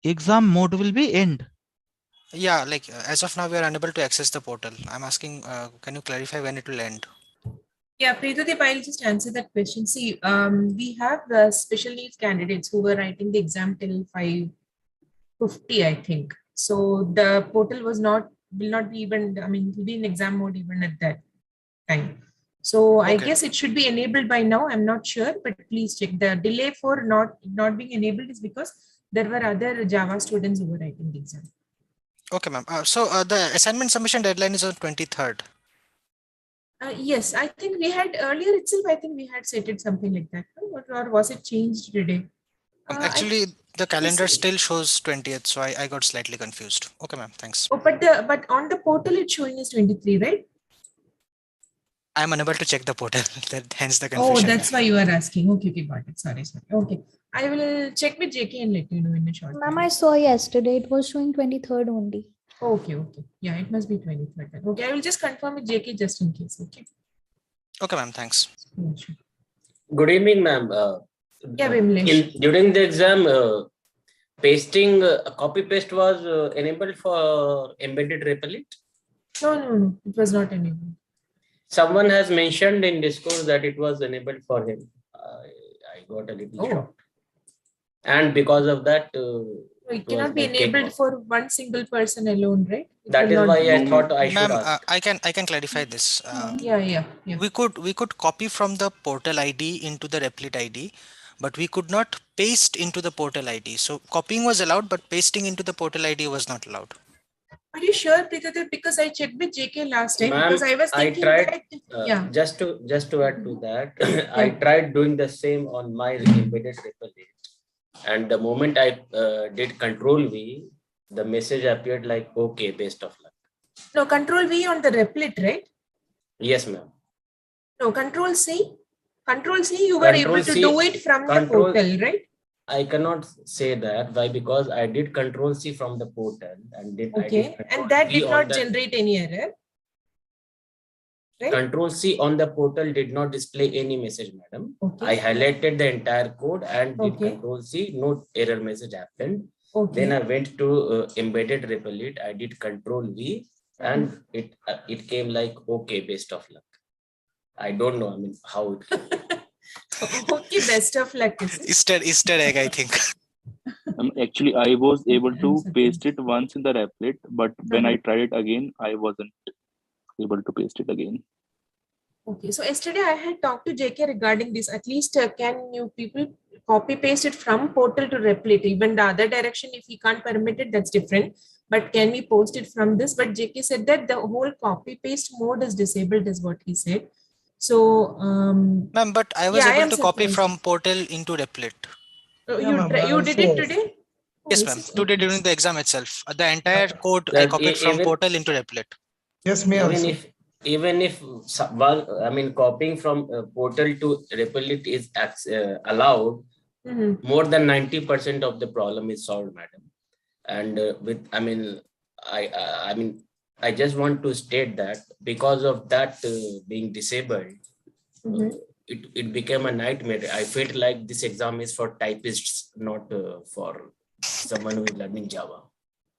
exam mode will be end. Yeah, like as of now, we are unable to access the portal. I'm asking, can you clarify when it will end? Yeah, Preethadeep, I'll just answer that question. See, we have special needs candidates who were writing the exam till 5:50, I think. So the portal will not be even, I mean, will be in exam mode even at that time. So I Okay. guess it should be enabled by now. I'm not sure, but please check. The delay for not being enabled is because there were other Java students who were writing the exam. Okay, ma'am. So the assignment submission deadline is on 23rd. Yes, I think we had earlier itself. I think we had set it something like that, no? Or was it changed today? I Actually, the calendar yes. still shows 20th, so I got slightly confused. Okay, ma'am. Thanks. Oh, but on the portal it's showing as 23, right? I'm unable to check the portal. Hence the Oh, confusion. that's why you are asking. Okay, okay, got it. Sorry. Okay. I will check with JK and let you know in a short Ma'am, time. I saw yesterday it was showing 23rd only. Okay, okay. Yeah, it must be 23rd. Okay, I will just confirm with JK just in case. Okay. Okay, ma'am. Thanks. Yeah, sure. Good evening, ma'am. Yeah, Vimlesh. During the exam, pasting copy paste was enabled for embedded Replit. No. It was not enabled. Someone has mentioned in Discord that it was enabled for him. I got a little shocked. And because of that, it cannot be enabled for one single person alone, right? That is why I thought I should Ma'am, ask. I can clarify this. Yeah. We could copy from the portal ID into the Replit ID, but we could not paste into the portal ID. So copying was allowed, but pasting into the portal ID was not allowed. Are you sure, Preethadeep? Because I checked with JK last time. Because I was thinking tried, that, just to add to that, I tried doing the same on my embedded Replit. And the moment I did Control V, the message appeared like, okay, best of luck. No, Control V on the Replit, right? Yes, ma'am. No, Control C. Control C, you were able to do it from the portal, right? I cannot say that. Why? Because I did Control C from the portal and did. Okay, and that did not generate any error. Right? Control C on the portal did not display any message, madam. Okay. I highlighted the entire code and did Control C. No error message happened. Okay. Then I went to embedded Replit. I did Control V, and it came like, okay, best of luck. I don't know. I mean, how it came. Okay, best of luck. Easter egg, I think. Actually, I was able to paste it once in the Replit, but when I tried it again, I wasn't able to paste it again. Okay, so yesterday I had talked to JK regarding this. At least can you people copy paste it from portal to Replit? Even the other direction, if we can't permit it, that's different. But can we post it from this? But JK said that the whole copy paste mode is disabled, is what he said. So, ma'am, but I was able to copy from portal into Replit. You did it today? Yes, ma'am. Today during the exam itself, the entire code I copied from portal into Replit. Yes, me also. Even if copying from portal to Replit is allowed, more than 90% of the problem is solved, madam. And I just want to state that because of that being disabled, it became a nightmare. I felt like this exam is for typists, not for someone who is learning Java.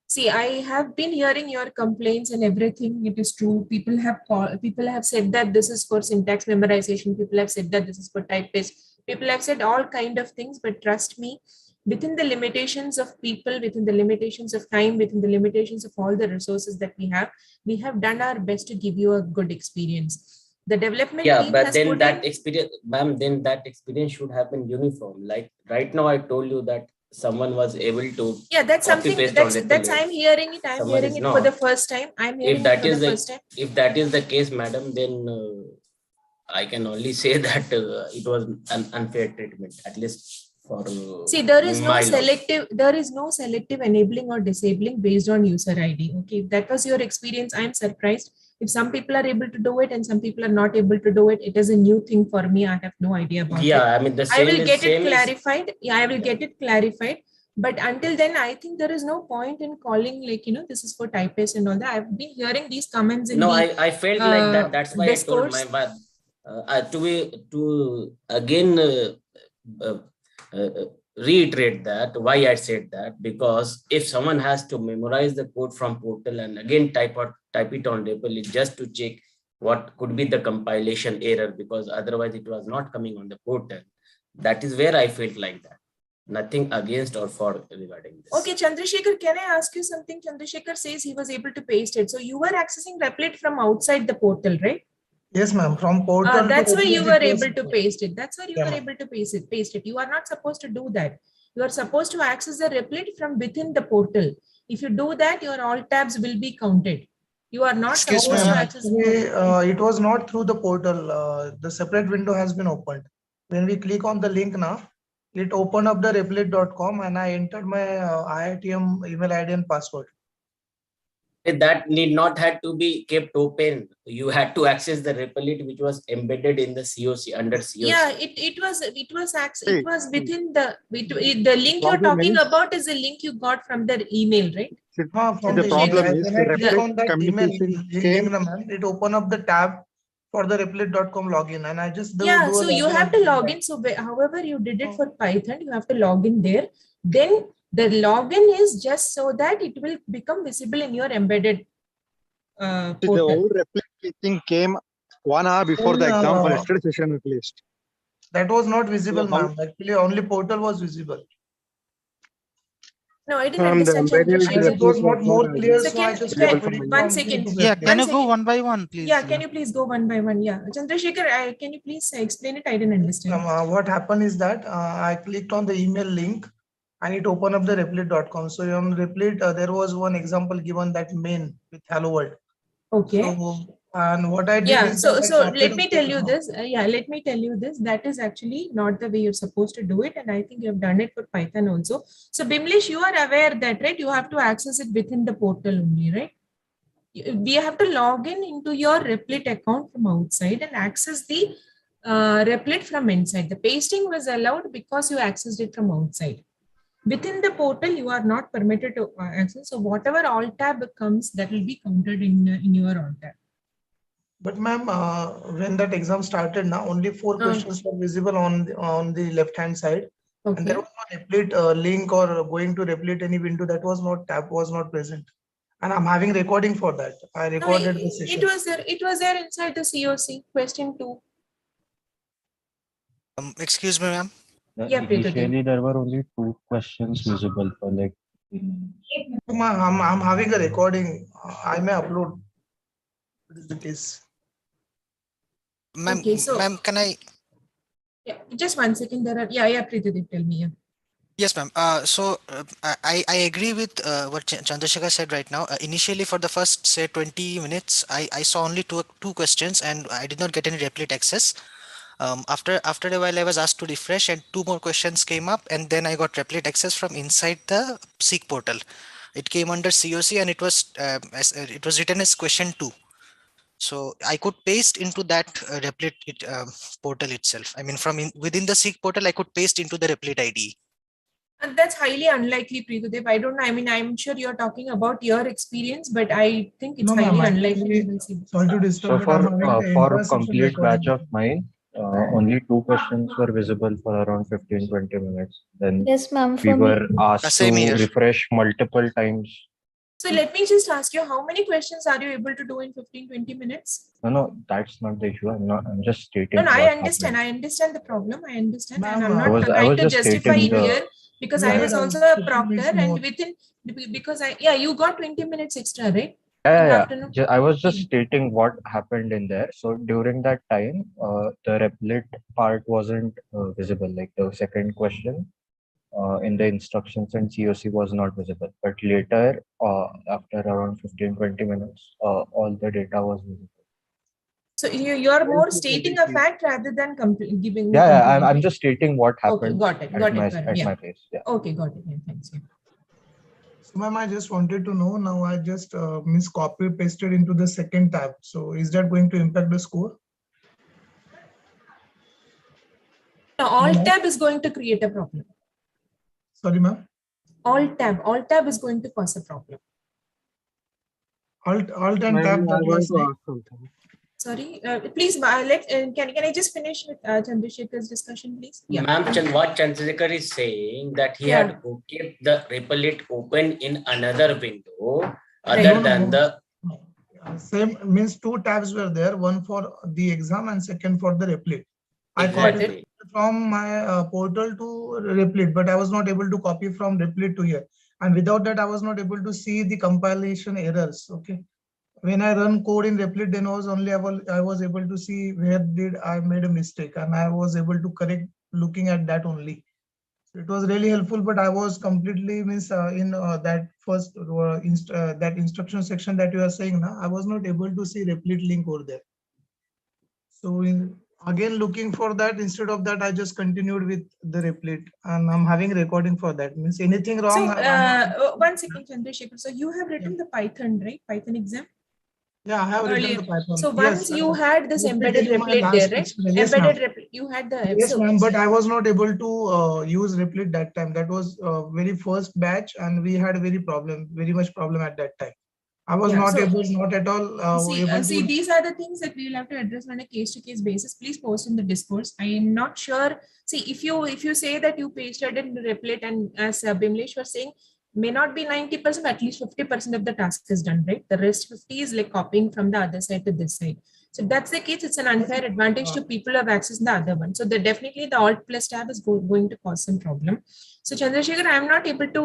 See, I have been hearing your complaints and everything. It is true. People have said that this is for syntax memorization. People have said that this is for typist. People have said all kind of things, but trust me, within the limitations of people, within the limitations of time, within the limitations of all the resources that we have done our best to give you a good experience. The development team but has then that experience, ma'am, then that experience should happen uniform. Like right now, I told you that someone was able to that's something that's I'm hearing it. I'm hearing it for the first time. I'm hearing it for the first time. If that is the case, madam, then I can only say that it was an unfair treatment, at least for see, there is no selective enabling or disabling based on user ID. Okay, if that was your experience, I'm surprised. If some people are able to do it and some people are not able to do it, it is a new thing for me. I have no idea about it. I mean, I will get it clarified. I will get it clarified. But until then, I think there is no point in calling this is for typists and all that. I've been hearing these comments in I felt like that. That's why discourse. I told my to again reiterate that why I said that, because if someone has to memorize the code from portal and again type it on Replit just to check what could be the compilation error, because otherwise it was not coming on the portal. That is where I felt like that. Nothing against or for regarding this. Okay, Chandrasekhar, can I ask you something? Chandrasekhar says he was able to paste it. So you were accessing Replit from outside the portal, right? Yes, ma'am. From portal. That's to why you Replit, were it was- able to paste it. That's why you Yeah, were ma'am. able to paste it. You are not supposed to do that. You are supposed to access the Replit from within the portal. If you do that, your all tabs will be counted. You are not Excuse supposed me, to ma'am. access. Actually, it was not through the portal. The separate window has been opened. When we click on the link now, it opened up the replit.com and I entered my IITM email ID and password. That need not had to be kept open. You had to access the Replit which was embedded in the COC under COC. Yeah, it was within the the link you're talking about is the link you got from their email, right? From The the problem email. is When the I click Replit on that email communication link, came. ma'am, it opened up the tab for the replit.com login and I just do Yeah, a so you login have to and- log in. So however you did it for Python, you have to log in there. Then the login is just so that it will become visible in your embedded The portal. whole Replit thing came 1 hour before the Then, exam for yesterday session at least. That was not visible, So how- ma'am. Actually, only portal was visible. No, I didn't From the understand. embedded Chandrasekhar. It was not more Replit clear, So so I can, just can copied it one from second. the Yeah, Replit. can One you go second. one by one, please? Yeah, can you please go one by one? Yeah, Chandrasekhar, can you please explain it? I didn't understand. What happened is that I clicked on the email link and it opened up the replit.com. So on Replit, there was one example given that main with hello world. Okay. So, and what I did Yeah, is so that I so copied let the me tell you code. this. Let me tell you this. That is actually not the way you're supposed to do it, and I think you have done it for Python also. So Bimlesh, you are aware that, right? You have to access it within the portal only, right? We have to log in into your Replit account from outside and access the Replit from inside. The pasting was allowed because you accessed it from outside. Within the portal, you are not permitted to access. So whatever alt tab comes, that will be counted in your alt tab. But ma'am, when that exam started now, only 4 questions were visible on the left hand side. And Okay. there was no Replit link or going to Replit any window that was not tab was not present. And I'm having recording for that. I No, recorded the session. it was there. It was there inside the COC. Question 2. Excuse me, ma'am. Yeah, Preeti. Initially, there were only 2 questions visible for like. I'm having a recording. I may upload. What is the case? Ma'am, Okay, so- ma'am, can I? Yeah, just 1 second. There are Preeti, tell me. Yeah. Yes, ma'am. I agree with what Chandrasekhar said right now. Initially, for the first say 20 minutes, I saw only two questions and I did not get any Replit access. After a while, I was asked to refresh and 2 more questions came up, and then I got Replit access from inside the Seek portal. It came under COC and it was written as question 2. So I could paste into that Replit portal itself. I mean, within the Seek portal, I could paste into the Replit ID. And that's highly unlikely, Preeti. I don't know. I mean, I'm sure you're talking about your experience, but I think it's No, ma'am, highly actually, unlikely you will see. Sorry to disturb. So but I'm having the for entire a session complete batch recording. of mine, only 2 questions were visible for around 15-20 minutes. Then Yes, ma'am. we For were me. asked Same to here. refresh multiple times. So let me just ask you, how many questions are you able to do in 15-20 minutes? No, that's not the issue. I'm just stating. No, I what understand. happened. I understand the problem. I understand. And Ma'am, I'm I not was trying to just justify stating it the- here because I Yeah, was yeah, also a 15 proctor minutes and more. because you got 20 minutes extra, right? Yeah, In the yeah. afternoon? I was just stating what happened in there. So during that time, the Replit part wasn't visible. Like the second question in the instructions and COC was not visible. But later, after around 15-20 minutes, all the data was visible. So you're more stating a fact rather than giving. Yeah, I'm just stating what Okay, happened got it. at Got my it. at Yeah. my place. Yeah. Okay, got it. Yeah, thanks. Yeah. So ma'am, I just wanted to know now I just copy pasted into the second tab. So is that going to impact the score? Now, alt No. tab is going to create a problem. Sorry, ma'am. Alt tab is going to cause a problem. Alt and Ma'am, tab I that you are want to saying. ask something. Sorry, please, can I just finish with Chandrasekhar's discussion, please? Yeah. Ma'am, what Chandrasekhar is saying that he Yeah. had kept the Replit open in another window Right. other than the Same means two tabs were there, one for the exam and second for the Replit. I copied exactly. from my portal to Replit, but I was not able to copy from Replit to here. And without that, I was not able to see the compilation errors. Okay. When I run code in Replit, then I was able to see where did I made a mistake, and I was able to correct looking at that only. So it was really helpful, but I was completely in that first that instruction section that you are saying now, I was not able to see Replit link over there. So again looking for that, instead of that, I just continued with the Replit, and I'm having recording for that. Means anything wrong. So 1 second, Chandrasekhar. So you have written the Python, right? Python exam. Yeah, I have Earlier. written the Python. So once you had this let me embedded tell you my Replit last there, right? experience. Yes, Embedded ma'am. Replit, you had the Yes, so- ma'am, but I was not able to use Replit that time. That was very first batch, and we had very much problem at that time. I was Yeah, not so- able, not at all able See, to. these are the things that we'll have to address on a case-to-case basis. Please post in the discourse. I am not sure. See, if you say that you pasted in Replit, and as Bimlesh was saying, may not be 90%, at least 50% of the task is done, right? The rest 50 is like copying from the other side to this side. So if that's the case, it's an unfair advantage to people who have access to the other one. So definitely the Alt plus tab is going to cause some problem. So Chandrasekhar, I'm not able to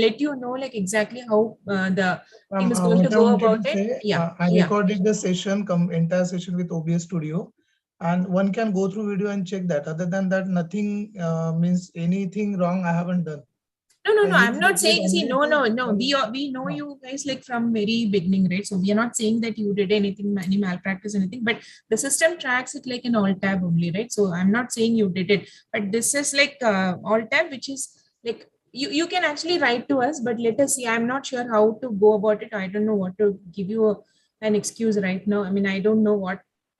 let you know like exactly how the team is going to What I go wanted about to it. say, Yeah. I Yeah. recorded the session, entire session with OBS Studio, and one can go through video and check that. Other than that, nothing means anything wrong I haven't done. No. I I'm use not Replit saying. See, only no. to- We know No. you guys like from very beginning, right? So we are not saying that you did anything, any malpractice, anything. But the system tracks it like an alt tab only, right? So I'm not saying you did it, but this is like alt tab, which is like you can actually write to us, but let us see. I'm not sure how to go about it. I don't know what to give you an excuse right now. I mean, I don't know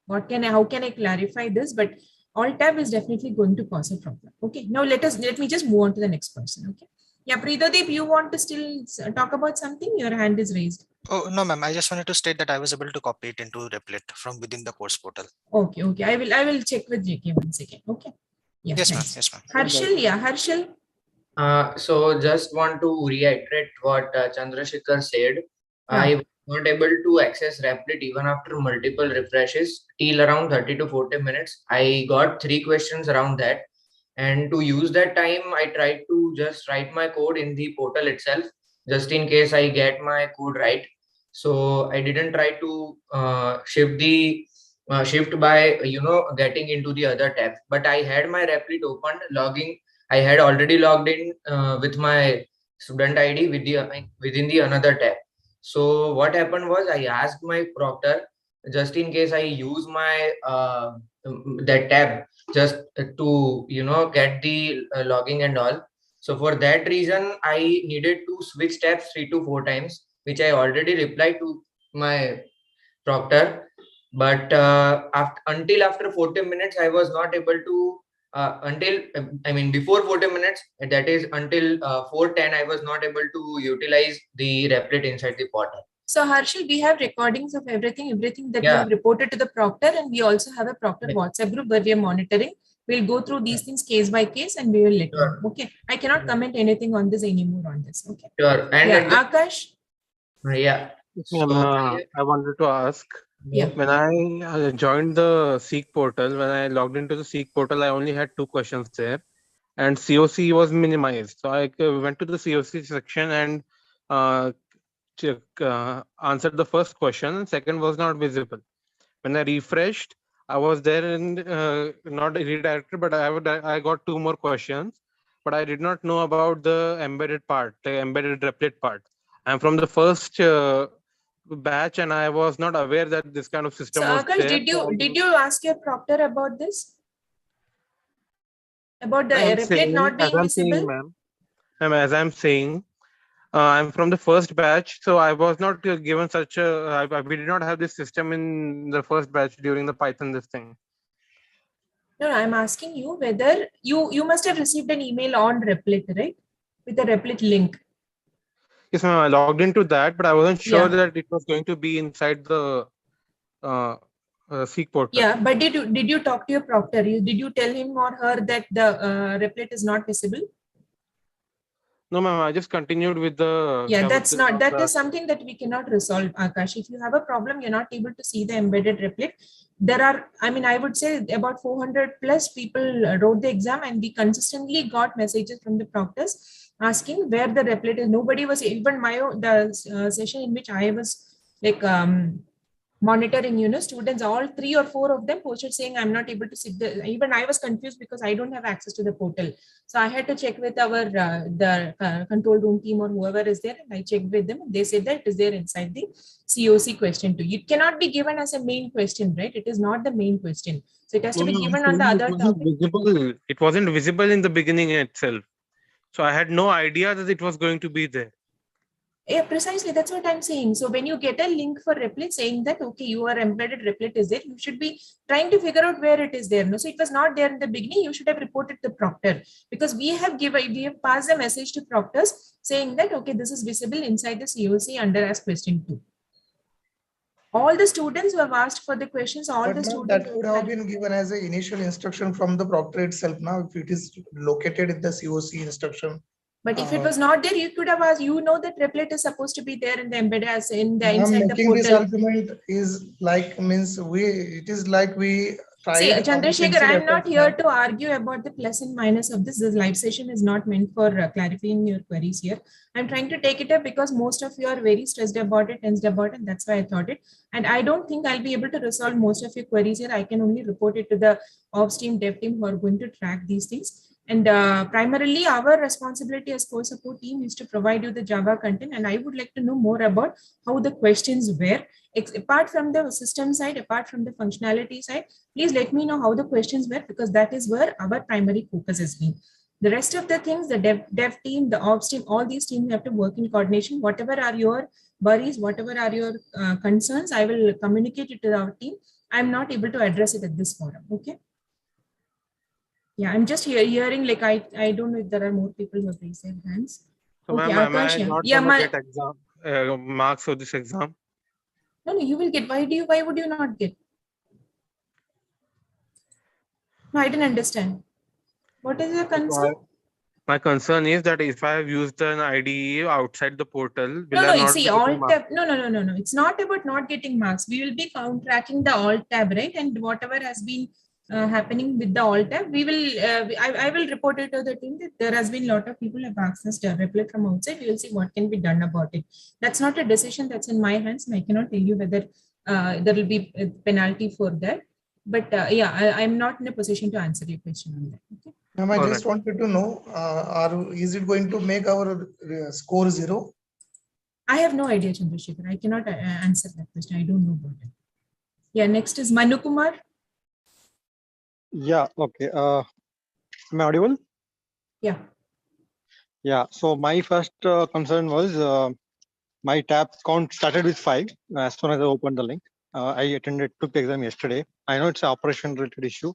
how can I clarify this, but alt tab is definitely going to cause a problem. Okay. Now let me just move on to the next person. Okay. Yeah, Preetadeep, you want to still talk about something? Your hand is raised. Oh, no, ma'am. I just wanted to state that I was able to copy it into Replit from within the course portal. Okay. I will check with JK once again. Okay. Yeah. Yes, ma'am. Nice. Yes, ma'am. Harshal, yeah, Harshal. So just want to reiterate what Chandrasekhar said. Yeah. I was not able to access Replit even after multiple refreshes till around 30 to 40 minutes. I got 3 questions around that. And to use that time, I tried to just write my code in the portal itself, just in case I get my code right. So I didn't try to shift by getting into the other tabs. But I had my Replit open, logging. I had already logged in with my student ID within the another tab. So what happened was I asked my proctor, just in case I use my that tab just to get the logging and all. So for that reason, I needed to switch tabs 3 to 4 times, which I already replied to my proctor. But until after 40 minutes, I was not able to before 40 minutes, that is until 4:10, I was not able to utilize the Replit inside the portal. So Harshal, we have recordings of everything that you Yeah. have reported to the proctor, and we also have a proctor Yeah. WhatsApp group where we are monitoring. We'll go through these things case by case, and we will let you know. Okay. I cannot comment anything on this anymore on this. Okay. Sure. And Yeah, Akash. yeah. Ma'am, I wanted to ask. Yeah. When I joined the Seek portal, when I logged into the Seek portal, I only had 2 questions there, and COC was minimized. So I went to the COC section and answered the first question, and second was not visible. When I refreshed, I was there and not redirected, but I got 2 more questions, but I did not know about the embedded part, the embedded Replit part. I'm from the first batch, and I was not aware that this kind of system So was Akash, there. did you ask your proctor about this? About the Replit not being visible? Ma'am, as I'm saying, I'm from the first batch, so I was not given such a. We did not have this system in the first batch during the Python this thing. No, I'm asking you whether you must have received an email on Replit, right? With the Replit link. Yes, ma'am. I logged into that, but I wasn't sure Yeah. that it was going to be inside the Seek portal. Yeah, but did you talk to your proctor? Did you tell him or her that the replit is not visible? No, ma'am, I just continued with the. Yeah, that is something that we cannot resolve, Akash. If you have a problem, you're not able to see the embedded replit. There are, I would say about 400 plus people wrote the exam, and we consistently got messages from the proctors asking where the replit is. Nobody was, even the session in which I was like monitoring, students, all 3 or 4 of them posted saying I'm not able to see even I was confused because I don't have access to the portal. So I had to check with our control room team or whoever is there, and I checked with them. They said that it is there inside the COC question 2. It cannot be given as a main question, right? It is not the main question. So it has to be given on the other topic. It wasn't visible in the beginning itself. So I had no idea that it was going to be there. Yeah, precisely. That's what I'm saying. So when you get a link for replit saying that, okay, your embedded replit is there, you should be trying to figure out where it is there. No, so it was not there in the beginning. You should have reported the proctor, because we have passed a message to proctors saying that, okay, this is visible inside the COC under as question 2. All the students who have asked for the questions, that would have been given as an initial instruction from the proctor itself. Now, if it is located in the COC instruction. But if it was not there, you could have asked, that replit is supposed to be there in the embedded as in the inside the portal. This argument is like, it is like we try. See, Chandrasekhar, I'm not here to argue about the plus and minus of this. This live session is not meant for clarifying your queries here. I'm trying to take it up because most of you are very stressed about it, tensed about it, and that's why I thought it. And I don't think I'll be able to resolve most of your queries here. I can only report it to the ops team, dev team who are going to track these things. And primarily, our responsibility as core support team is to provide you the Java content. And I would like to know more about how the questions were. Apart from the system side, apart from the functionality side, please let me know how the questions were, because that is where our primary focus has been. The rest of the things, the dev team, the ops team, all these teams have to work in coordination. Whatever are your worries, whatever are your concerns, I will communicate it to our team. I'm not able to address it at this forum. Okay. Yeah, I'm just hearing, like, I don't know if there are more people who have raised their hands. So, okay, ma'am, am I not going to get exam, marks for this exam? No, you will get. Why would you not get? No, I didn't understand. What is your concern? My concern is that if I have used an IDE outside the portal, will no, see, alt tab. No. It's not about not getting marks. We will be tracking the alt tab, right? And whatever has been happening with the alt tab, we will. I will report it to the team that there has been a lot of people have accessed a replit from outside. We will see what can be done about it. That's not a decision that's in my hands, and I cannot tell you whether there will be a penalty for that. But yeah, I'm not in a position to answer your question on that. Okay. Ma'am, I just wanted to know, is it going to make our score 0? I have no idea, Chandrasekhar. I cannot answer that question. I don't know about it. Yeah, next is Manu Kumar. Yeah, okay. Am I audible? Yeah. Yeah, so my first concern was my tab count started with 5 as soon as I opened the link. I took the exam yesterday. I know it's an operation related issue.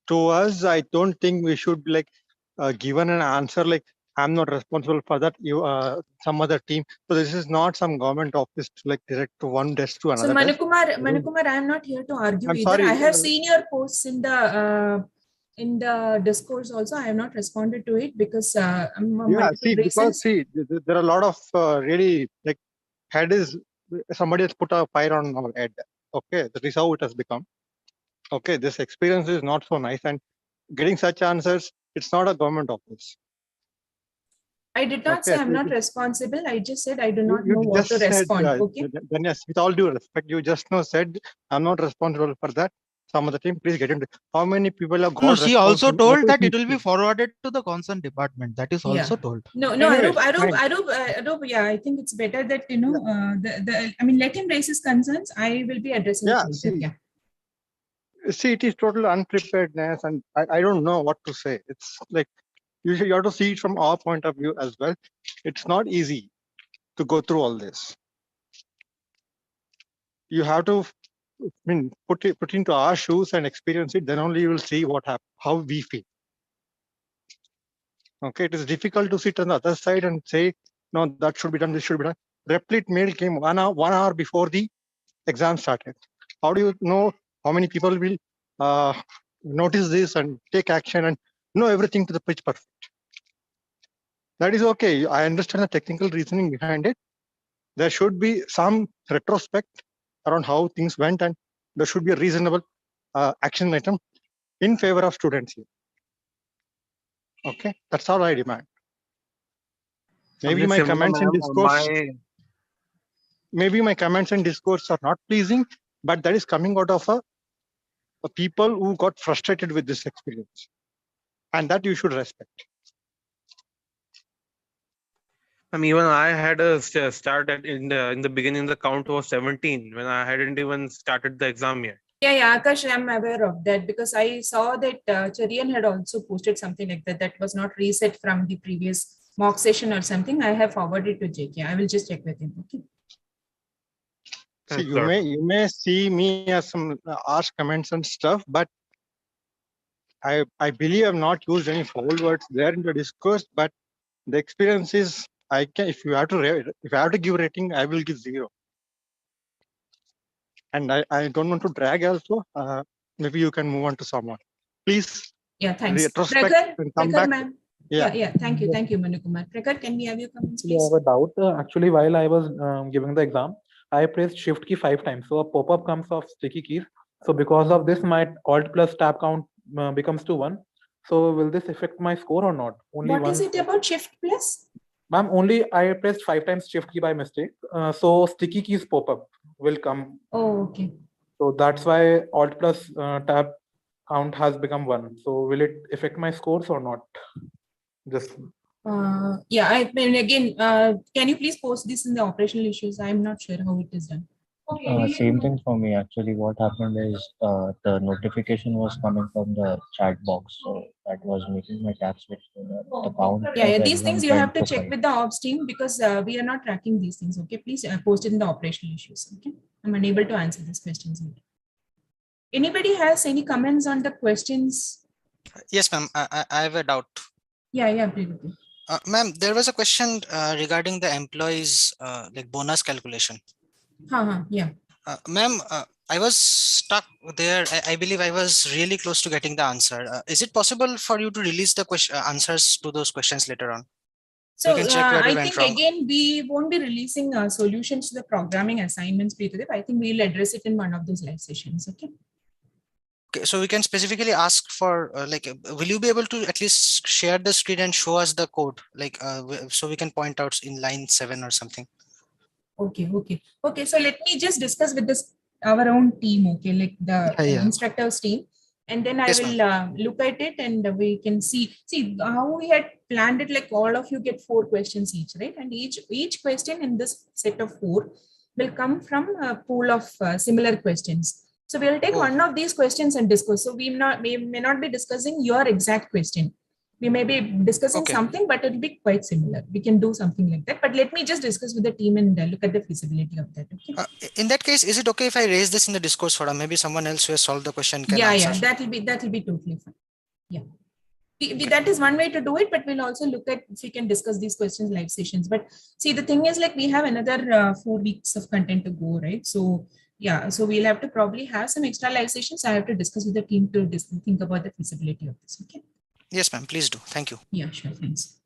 To us, I don't think we should be given an answer like, I'm not responsible for that, you some other team. So this is not some government office to direct to one desk to another. So Manukumar, I am not here to argue either. Sorry, I have seen your posts in the discourse also. I have not responded to it because there are a lot of really head is somebody has put a fire on our head. Okay, that is how it has become. Okay, this experience is not so nice, and getting such answers, it's not a government office. I did not say I'm not responsible. I just said I do not know what to respond. Okay. Then yes, with all due respect, you just said I'm not responsible for that. Some of the team, please get into. How many people have got? No, she also told that it will be forwarded to the concerned department. That is also told. No, Arup, yeah, I think it's better that let him raise his concerns. I will be addressing it. See, it is total unpreparedness, and I don't know what to say. It's like you have to see it from our point of view as well. It's not easy to go through all this. You have to put into our shoes and experience it. Then only you will see how we feel. Okay, it is difficult to sit on the other side and say, no, that should be done. This should be done. Replit mail came 1 hour before the exam started. How do you know How many people will notice this and take action and know everything to the pitch perfect? That is okay. I understand the technical reasoning behind it. There should be some retrospect around how things went, and there should be a reasonable action item in favor of students here. Okay, that's all I demand. Maybe my comments and discourse, maybe my comments and discourse are not pleasing, but that is coming out of a people who got frustrated with this experience, and that you should respect. Even I had a start in the beginning. The count was 17 when I hadn't even started the exam yet. Yeah, Akash, I'm aware of that because I saw that Cherian had also posted something like that. That was not reset from the previous mock session or something. I have forwarded to JK. I will just check with him. Okay. See, you may see me as some harsh comments and stuff, but I believe I've not used any foul words there in the discourse. But the experience is, I can, if I have to give rating, I will give 0. And I don't want to drag also. Maybe you can move on to someone, please. Yeah, thanks. Retrospect and come back. Yeah. Thank you, Manu Kumar. Prakhar, can we have your comments, please? I have a doubt. Actually, while I was giving the exam, I pressed Shift key 5 times. So a pop-up comes of sticky keys. So because of this, my Alt plus tab count becomes to 1. So will this affect my score or not? Only what is it about Shift plus? Ma'am, only I pressed 5 times Shift key by mistake. So sticky keys pop-up will come. Oh, okay. So that's why Alt plus tab count has become 1. So will it affect my scores or not? Just yeah, I mean, again, can you please post this in the operational issues? I'm not sure how it is done. Okay. Same thing for me. Actually, what happened is the notification was coming from the chat box, so that was making my tab switch to the count. Yeah, these things you have to check with the ops team because we are not tracking these things. Okay, please post it in the operational issues. Okay, I'm unable to answer these questions. Anybody has any comments on the questions? Yes, ma'am. I have a doubt. Yeah, please. Ma'am, there was a question regarding the employees like bonus calculation. Yeah. Ma'am, I was stuck there. I believe I was really close to getting the answer. Is it possible for you to release the answers to those questions later on? So I think again, we won't be releasing solutions to the programming assignments, Preetadip. I think we'll address it in one of those live sessions. Okay. Okay, so we can specifically ask for will you be able to at least share the screen and show us the code, so we can point out in line 7 or something? Okay. So let me just discuss with our own team. Okay, like the instructors team, and then I will look at it and we can see how we had planned it. Like all of you get 4 questions each, right? And each question in this set of 4 will come from a pool of similar questions. So we'll take one of these questions and discuss. So we may not be discussing your exact question. We may be discussing something, but it'll be quite similar. We can do something like that. But let me just discuss with the team and look at the feasibility of that. Okay? In that case, is it okay if I raise this in the Discourse forum? Maybe someone else who has solved the question can answer. Yeah, that'll be totally fine. Yeah. That is one way to do it, but we'll also look at if we can discuss these questions live sessions. But see, the thing is, like, we have another 4 weeks of content to go, right? So yeah, so we'll have to probably have some extra live sessions. I have to discuss with the team to think about the feasibility of this. Okay. Yes, ma'am. Please do. Thank you. Yeah, sure. Thanks.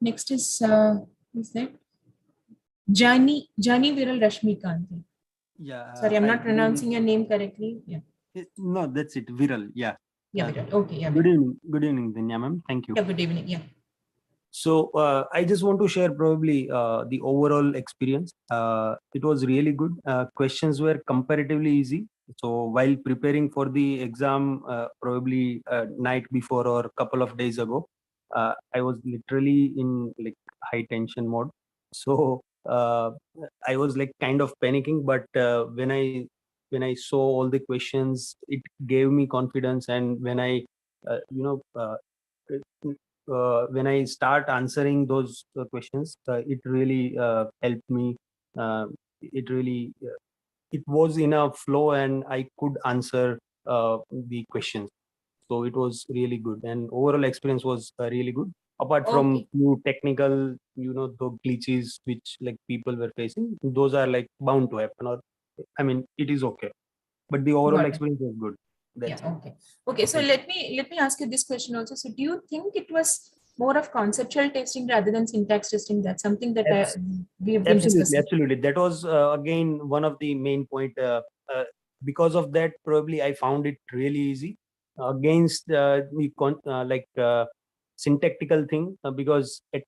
Next is that Jani Viral Rashmikant. Yeah. Sorry, I'm not pronouncing your name correctly. Yeah. No, that's it. Viral. Yeah. Yeah, Viral. Okay. Yeah. Good evening. Good evening, Dinya ma'am. Thank you. Yeah. Good evening. Yeah. So I just want to share probably the overall experience. It was really good. Questions were comparatively easy. So while preparing for the exam, probably night before or a couple of days ago, I was literally in like high tension mode. So I was like kind of panicking, but when I saw all the questions, it gave me confidence. And when I, when I start answering those questions, it really helped me. It was in a flow and I could answer the questions. So it was really good, and overall experience was really good. Apart from few technical, the glitches which like people were facing, those are like bound to happen, or I mean, it is okay. But the overall Got it. experience was good. Yeah. That's it. Okay. Okay. So let me ask you this question also. So do you think it was more of conceptual testing rather than syntax testing? That's something that we have been discussing. Absolutely. That was again one of the main point. Because of that, probably I found it really easy against syntactical thing, because at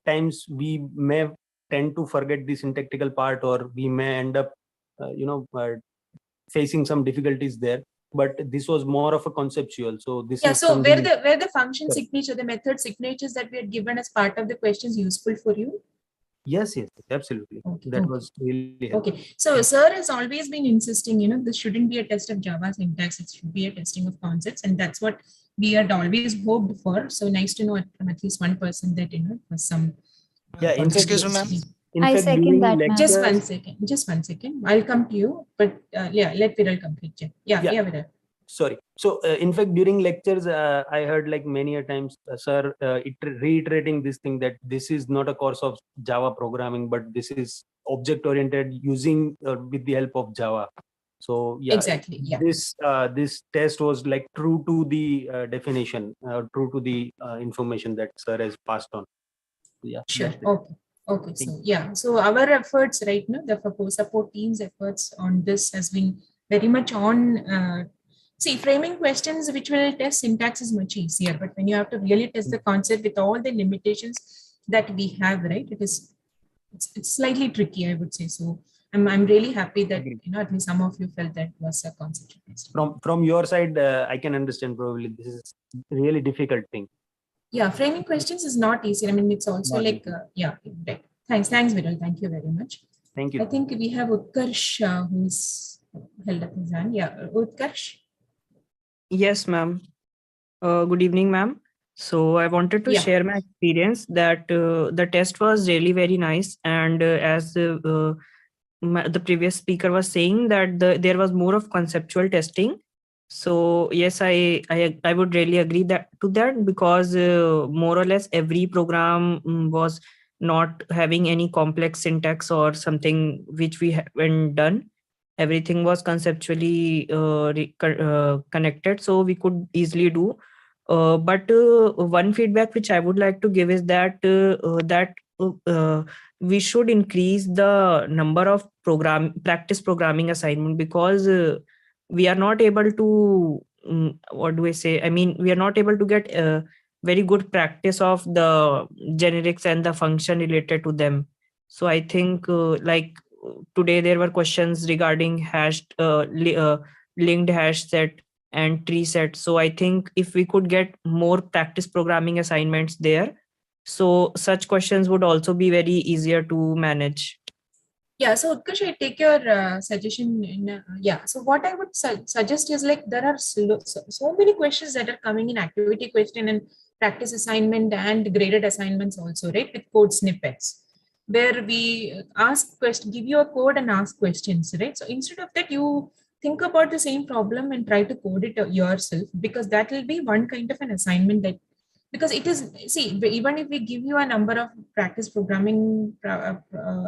times we may tend to forget the syntactical part, or we may end up facing some difficulties there. But this was more of a conceptual. So this Yeah. is So where something. the function signature, the method signatures that we had given as part of the questions useful for you? Yes, absolutely. Okay, that okay. was really helpful. Okay. So sir has always been insisting, this shouldn't be a test of Java syntax. It should be a testing of concepts. And that's what we had always hoped for. So nice to know from at least one person that, it was some. Yeah. Excuse me, ma'am. I second that, ma'am. Just one second. Just one second. I'll come to you. But yeah, let Viral complete. Yeah, Viral. Sorry. So in fact, during lectures, I heard like many a times, sir, reiterating this thing that this is not a course of Java programming, but this is object oriented using with the help of Java. So yeah, exactly. Yeah. This test was like true to the definition, true to the information that sir has passed on. Yeah. Sure. Okay. Okay. So yeah. So our efforts right now, the support team's efforts on this has been very much on. See, framing questions which will test syntax is much easier, but when you have to really test the concept with all the limitations that we have, right? It's slightly tricky, I would say. So I'm really happy that at least some of you felt that was a concept. From your side, I can understand probably this is really difficult thing. Yeah, framing questions is not easy. I mean, it's also not like yeah. Right. Thanks, Viral. Thank you very much. Thank you. I think we have Utkarsh who's held up his hand. Yeah, Utkarsh. Yes, ma'am. Good evening, ma'am. So I wanted to share my experience that the test was really very nice. And as the previous speaker was saying that there was more of conceptual testing. So yes, I would really agree to that, because more or less every program was not having any complex syntax or something which we haven't done. Everything was conceptually connected, so we could easily do. But one feedback which I would like to give is that we should increase the number of practice programming assignment, because we are not able to what do I say? I mean, we are not able to get very good practice of the generics and the function related to them. So I think like today there were questions regarding linked hash set and tree set. So I think if we could get more practice programming assignments there, so such questions would also be very easier to manage. Yeah, so Utkarsh, I take your suggestion. So what I would suggest is, like, there are so many questions that are coming in activity question and practice assignment and graded assignments also, right? With code snippets, where we give you a code and ask questions, right? So instead of that, you think about the same problem and try to code it yourself, because that will be one kind of an assignment that, because it is, see, even if we give you a number of practice programming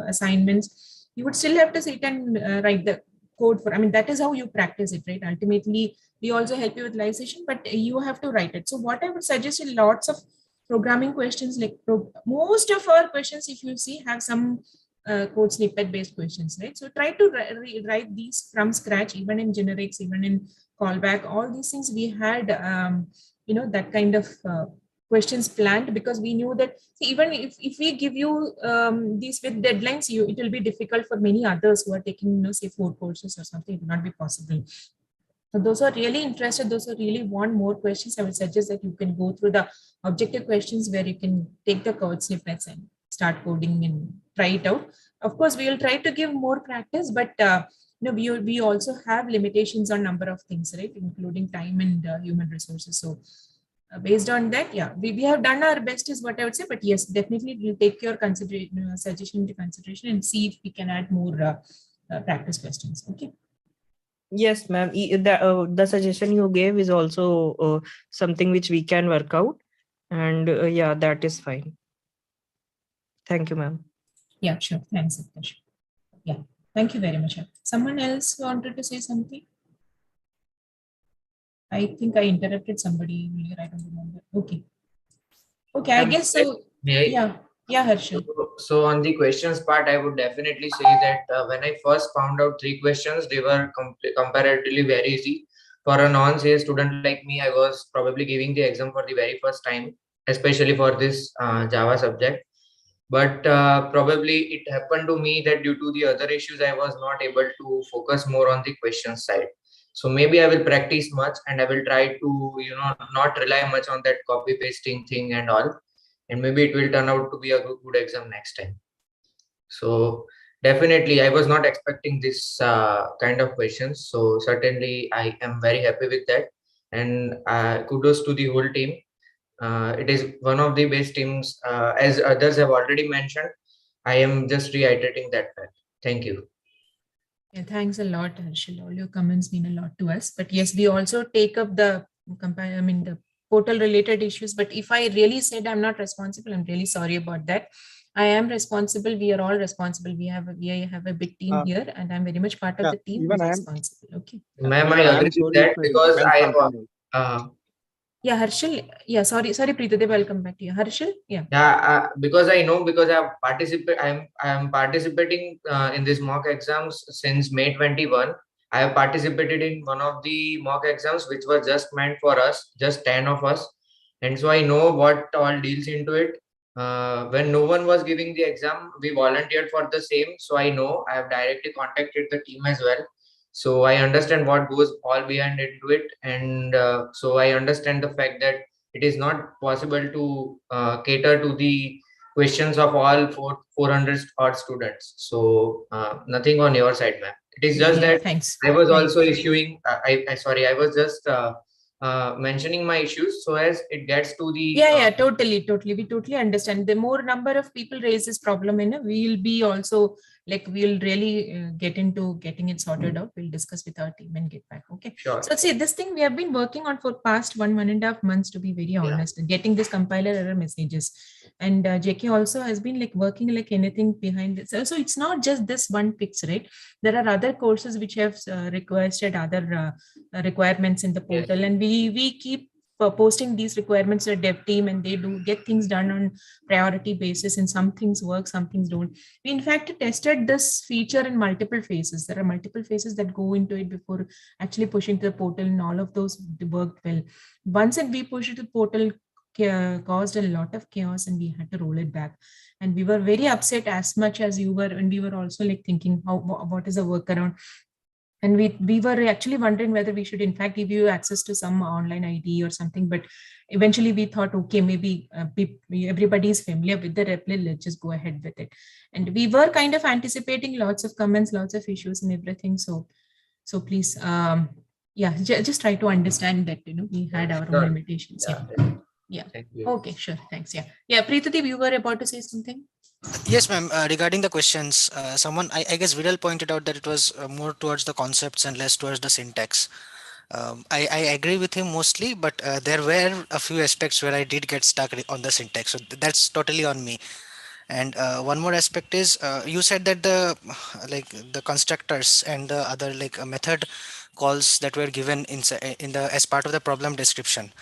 assignments, you would still have to sit and write the code for, I mean, that is how you practice it, right? Ultimately, we also help you with live session, but you have to write it. So what I would suggest is lots of programming questions, like most of our questions, if you see, have some code snippet based questions, right? So try to write these from scratch, even in generics, even in callback, all these things we had, that kind of questions planned, because we knew that even if we give you these with deadlines, it will be difficult for many others who are taking, say 4 courses or something. It will not be possible. So those who are really interested, those who really want more questions, I would suggest that you can go through the objective questions where you can take the code snippets and start coding and try it out. Of course, we will try to give more practice, but we also have limitations on number of things, right? Including time and human resources. So based on that, we have done our best is what I would say, but yes, definitely we'll take your suggestion into consideration and see if we can add more practice questions. Okay. Yes, ma'am. The suggestion you gave is also something which we can work out, and yeah, that is fine. Thank you, ma'am. Yeah, sure. Thanks, Akash. Yeah. Thank you very much. Someone else wanted to say something? I think I interrupted somebody earlier. I don't remember. Okay. Okay, I guess so. Yeah. Yeah, Harshal. So on the questions part, I would definitely say that when I first found out 3 questions, they were comparatively very easy. For a non-CA student like me, I was probably giving the exam for the very first time, especially for this Java subject. But probably it happened to me that due to the other issues, I was not able to focus more on the question side. So maybe I will practice much and I will try to, not rely much on that copy pasting thing and all. And maybe it will turn out to be a good exam next time. So definitely, I was not expecting this kind of questions. So certainly, I am very happy with that. And kudos to the whole team. It is one of the best teams, as others have already mentioned. I am just reiterating that fact. Thank you. Yeah, thanks a lot, Harshal. All your comments mean a lot to us. But yes, we also take up the the portal related issues. But if I really said I'm not responsible, I'm really sorry about that. I am responsible. We are all responsible. We have a big team here, and I'm very much part of the team who's responsible. Okay. Ma'am, I agree with that because yeah, Harshal. Yeah, sorry, Preeta Dev, I'll come back to you. Harshal, yeah. Yeah, because I know, because I am participating in these mock exams since May 21. I have participated in one of the mock exams which was just meant for us, just 10 of us, and so I know what all deals into it. When no one was giving the exam, we volunteered for the same, so I know. I have directly contacted the team as well. So I understand what goes all behind into it, and so I understand the fact that it is not possible to cater to the questions of all 400 odd students. So nothing on your side, ma'am. It is just that I was also issuing. I was just mentioning my issues so as it gets to the. Yeah, totally. We totally understand. The more number of people raise this problem, we'll be also we'll really get into getting it sorted out. We'll discuss with our team and get back. Okay. Sure. So see, this thing we have been working on for past 1.5 months, to be very honest, getting this compiler error messages. And JK also has been working anything behind it. So it's not just this one fix, right? There are other courses which have requested other requirements in the portal, and we keep posting these requirements to the dev team, and they do get things done on priority basis, and some things work, some things don't. We in fact tested this feature in multiple phases. There are multiple phases that go into it before actually pushing to the portal, and all of those worked well. Once we pushed it to the portal, caused a lot of chaos, and we had to roll it back. And we were very upset as much as you were, and we were also thinking what is the workaround. And we were actually wondering whether we should in fact give you access to some online ID or something. But eventually we thought, okay, maybe everybody is familiar with the replit, let's just go ahead with it. And we were kind of anticipating lots of comments, lots of issues and everything. So please, just try to understand that, we had our own limitations. Yeah. Okay, sure. Thanks. Yeah. Preeta Dev, you were about to say something? Yes, ma'am. Regarding the questions, someone, I guess Viral pointed out that it was more towards the concepts and less towards the syntax. I agree with him mostly, but there were a few aspects where I did get stuck on the syntax. So that's totally on me. And one more aspect is you said that the constructors and the other method calls that were given as part of the problem description.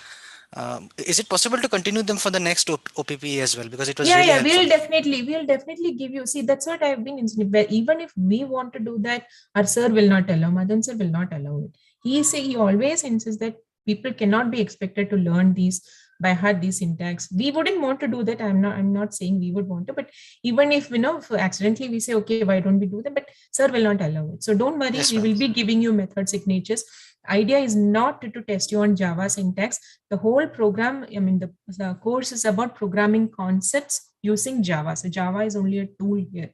Is it possible to continue them for the next OPP as well? Because it was really helpful. We'll definitely give you. See, that's what I've been insinuating. Even if we want to do that, our sir will not allow. Madan sir will not allow it. He always insists that people cannot be expected to learn these by heart, these syntax. We wouldn't want to do that. I'm not saying we would want to, but even if if accidentally we say, okay, why don't we do that? But sir will not allow it. So don't worry, we will be giving you method signatures. Idea is not to test you on Java syntax. The whole program, the course is about programming concepts using Java. So Java is only a tool here.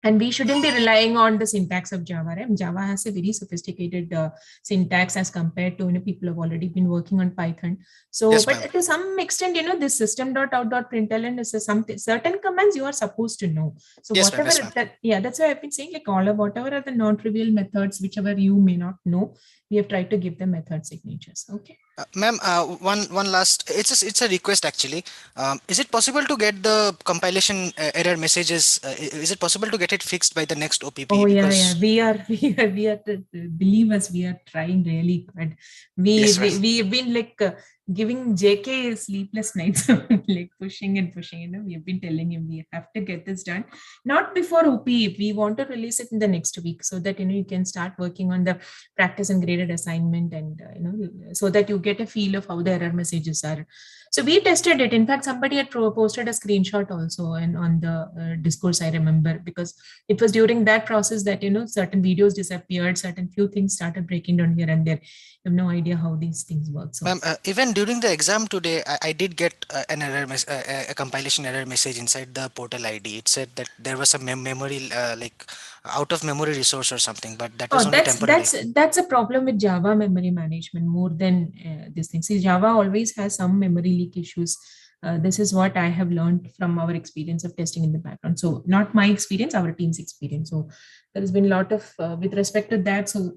And we shouldn't be relying on the syntax of Java. Right? Java has a very sophisticated syntax as compared to people have already been working on Python. So, but to some extent, this system.out.println is something, certain commands you are supposed to know. So whatever that's why I've been saying whatever are the non-trivial methods, whichever you may not know, we have tried to give them method signatures. Okay. Ma'am, one last. It's a request actually. Is it possible to get the compilation error messages? Is it possible to get it fixed by the next OPP? Oh yeah, Because we are. Believe us, we are trying really hard. yes, We've been like giving JK sleepless nights, like pushing and pushing. We have been telling him we have to get this done, not before OP. We want to release it in the next week so that you can start working on the practice and graded assignment, and so that you get a feel of how the error messages are. So we tested it. In fact, somebody had posted a screenshot also and on the discourse, I remember, because it was during that process that certain videos disappeared, certain few things started breaking down here and there. You have no idea how these things work. So ma'am, even during the exam today, I did get an error, a compilation error message inside the portal ID. It said that there was a memory, like out of memory resource or something, but that was only temporary. That's a problem with Java memory management more than this thing. See, Java always has some memory leak issues. This is what I have learned from our experience of testing in the background. So not my experience, our team's experience. So there has been a lot of with respect to that. So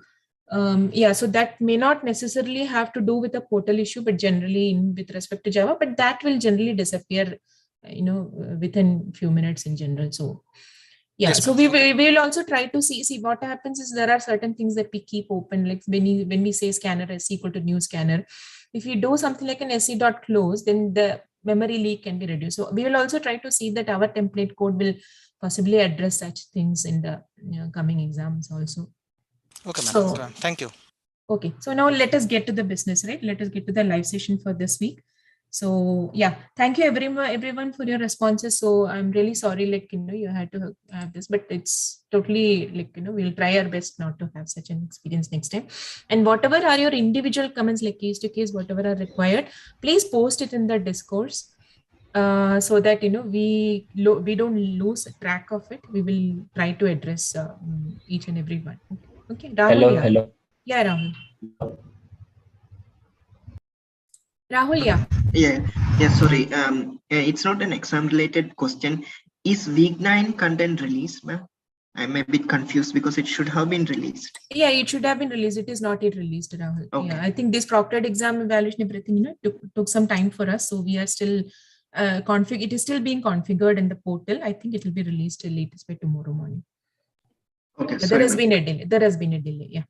yeah, so that may not necessarily have to do with a portal issue, but generally with respect to Java, but that will generally disappear, within few minutes in general. So yeah, Yes, so we will also try to see what happens is there are certain things that we keep open, like when we say scanner s equal to new scanner. If you do something like an se.close, then the memory leak can be reduced. So we will also try to see that our template code will possibly address such things in the coming exams also. Okay, ma'am. So, okay, thank you. Okay, so now let us get to the business, right? Let us get to the live session for this week. So yeah, thank you everyone for your responses. So I'm really sorry, like you had to have this, but it's totally like we'll try our best not to have such an experience next time. And whatever are your individual comments, like case to case, whatever are required, please post it in the discourse, so that we don't lose track of it. We will try to address each and every one. Okay, Rahul, Hello. Yeah, Rahul. Rahul, Yeah, sorry. It's not an exam related question. Is week 9 content released, ma'am? I'm a bit confused because it should have been released. Yeah, it should have been released. It is not yet released, Rahul. Okay. Yeah, I think this proctored exam evaluation, everything, took some time for us. So we are still it is still being configured in the portal. I think it will be released latest by tomorrow morning. Okay. There has been a delay. There has been a delay. Yeah.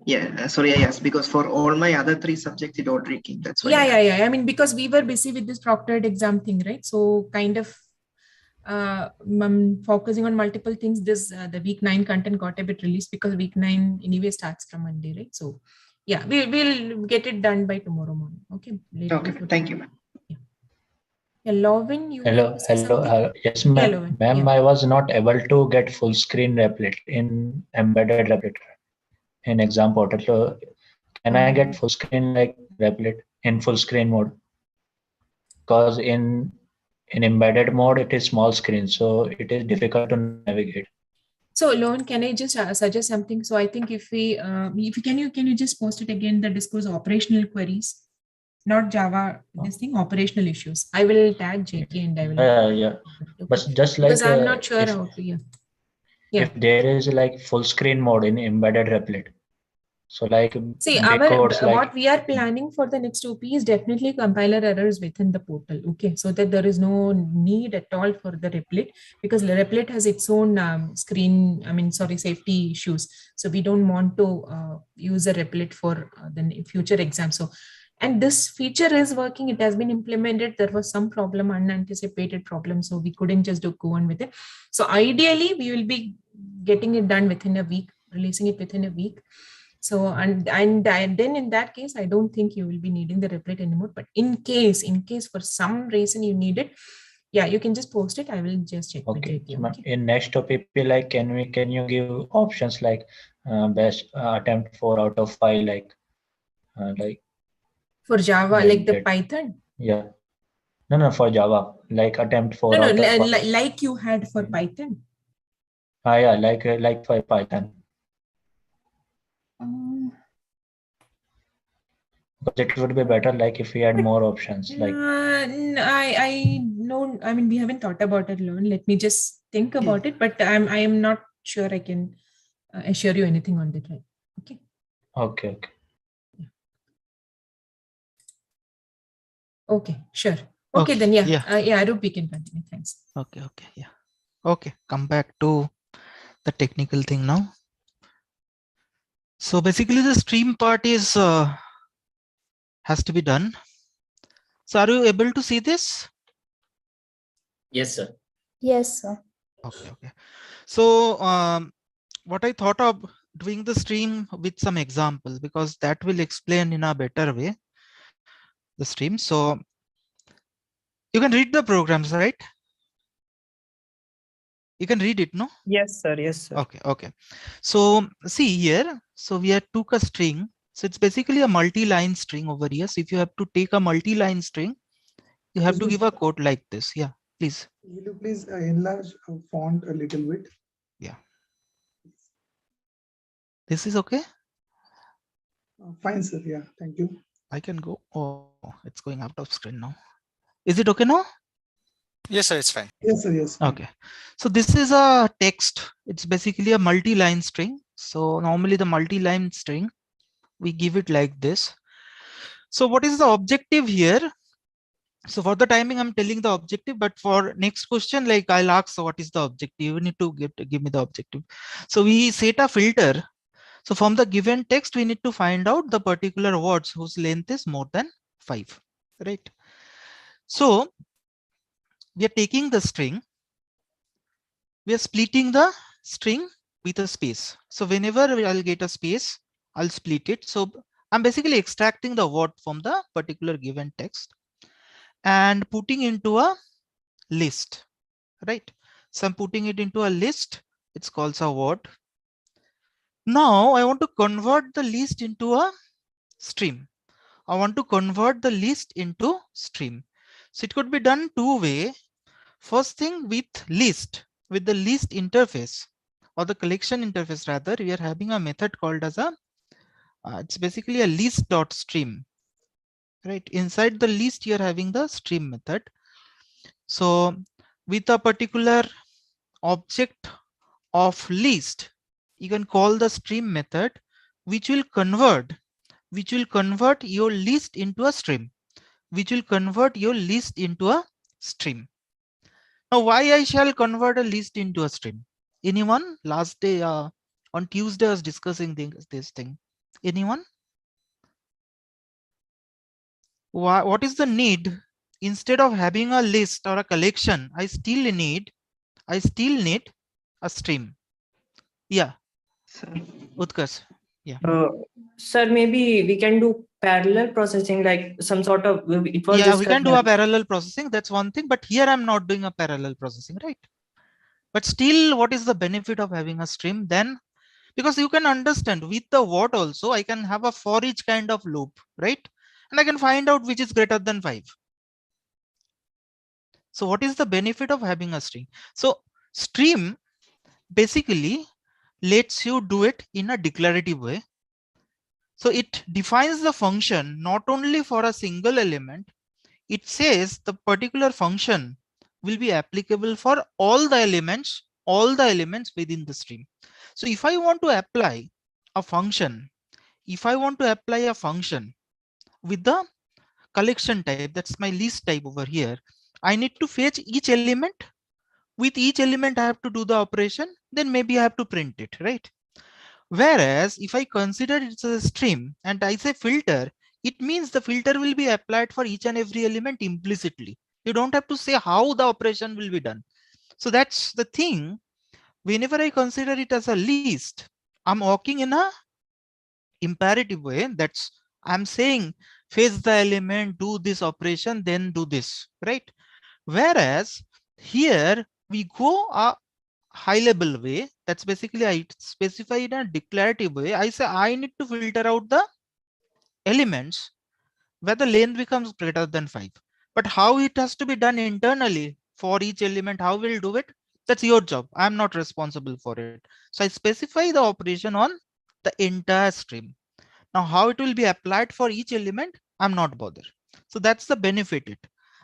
Yeah, sorry, I asked because for all my other 3 subjects, it already came. That's why. Yeah. I mean, because we were busy with this proctored exam thing, right? So kind of focusing on multiple things. This the week 9 content got a bit released because week 9 anyway starts from Monday, right? So yeah, we'll get it done by tomorrow morning. Okay. Okay. Thank you, ma'am. Yeah, Lovin, you Hello. yes, ma'am. Ma'am, I was not able to get full screen Replit in embedded Replit in exam portal. So can I get full screen like Replit in full screen mode? Because in embedded mode, it is small screen, so it is difficult to navigate. So Lohan, can I just suggest something? So I think if can you just post it again, the discourse operational queries, not Java, this thing, operational issues. I will tag JK and I will. Yeah. Okay. But just like. Because I'm not sure how to, yeah. If there is like full screen mode in embedded Replit. So like. See, what we are planning for the next OP is definitely compiler errors within the portal. Okay. So that there is no need at all for the Replit, because the Replit has its own safety issues. So we don't want to use a Replit for the future exam. So, and this feature is working. It has been implemented. There was some problem, unanticipated problem. So we couldn't just go on with it. So ideally, we will be getting it done within a week, releasing it within a week. So, and then in that case, I don't think you will be needing the Replit anymore. But in case for some reason you need it, yeah, you can just post it. I will just check. Okay. In next topic, like, can you give options like best attempt 4 out of 5, like for Java, like the Python? Yeah. No, for Java, like attempt 4 out of 5. Like you had for Python. Yeah, like for Python. But it would be better like if we had more options. Like I know. I mean, we haven't thought about it alone. Let me just think about it. But I am not sure I can assure you anything on that. Right? Okay. Okay. Okay, sure. Okay, then yeah, Yeah. yeah, Arup, we can continue. Thanks. Okay, yeah. Okay, come back to the technical thing now. So basically the stream part is has to be done. So are you able to see this? Yes, sir. Yes, sir. Okay. So what I thought of doing the stream with some example, because that will explain in a better way the stream. So you can read the programs, right? You can read it, no? Yes, sir. Yes, sir. Okay. So see here, so we have took a string. So it's basically a multi-line string over here. So if you have to take a multi-line string, you have to give a code like this. Yeah, please. Will you please enlarge font a little bit? Yeah. This is okay? Fine, sir. Yeah, thank you. I can go. Oh, it's going out of screen now. Is it okay now? Yes, sir, it's fine. Yes, sir, yes. Okay. So this is a text. It's basically a multi-line string. So normally the multi-line string, we give it like this. So what is the objective here? So for the timing, I'm telling the objective, but for next question, like I'll ask, so what is the objective? You need to give me the objective. So we set a filter. So from the given text, we need to find out the particular words whose length is more than 5, right? So we are taking the string, we are splitting the string with a space. So whenever I'll get a space, I'll split it. So I'm basically extracting the word from the particular given text and putting into a list, right? So I'm putting it into a list. It's called a word. Now I want to convert the list into a stream. I want to convert the list into stream. So it could be done two ways. First thing, with list, with the list interface or the collection interface rather, we are having a method called as a, it's basically a list.stream, right? Inside the list, you're having the stream method. So with a particular object of list, you can call the stream method, which will convert your list into a stream, Now why I shall convert a list into a stream? Anyone? Last day on Tuesday I was discussing this thing. Anyone? What is the need? Instead of having a list or a collection, I still need a stream. Yeah. Utkarsh. Yeah. Sir, maybe we can do parallel processing, like some sort of, it was we can do a that parallel processing. That's one thing, but here I'm not doing a parallel processing, right? But still, what is the benefit of having a stream then? Because you can understand with the what also, I can have a for each kind of loop, right? And I can find out which is greater than 5. So what is the benefit of having a stream? So stream basically lets you do it in a declarative way. So it defines the function not only for a single element, it says the particular function will be applicable for all the elements within the stream. So if I want to apply a function, with the collection type, that's my list type over here, I need to fetch each element. With each element, I have to do the operation, then maybe I have to print it, right? Whereas if I consider it as a stream and I say filter, it means the filter will be applied for each and every element implicitly. You don't have to say how the operation will be done. So that's the thing. Whenever I consider it as a list, I'm working in a imperative way. That's I'm saying fetch the element, do this operation, then do this, right? Whereas here we go a high level way. That's basically I specify in a declarative way. I say I need to filter out the elements where the length becomes greater than 5. But how it has to be done internally for each element, how we'll do it, that's your job. I'm not responsible for it. So I specify the operation on the entire stream. Now how it will be applied for each element, I'm not bothered. So that's the benefit.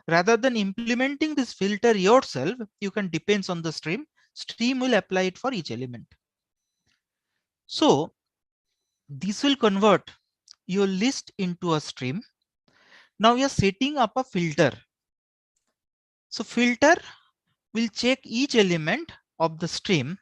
Rather than implementing this filter yourself, you can depends on the stream. Stream will apply it for each element. So this will convert your list into a stream. Now we are setting up a filter. So filter will check each element of the stream.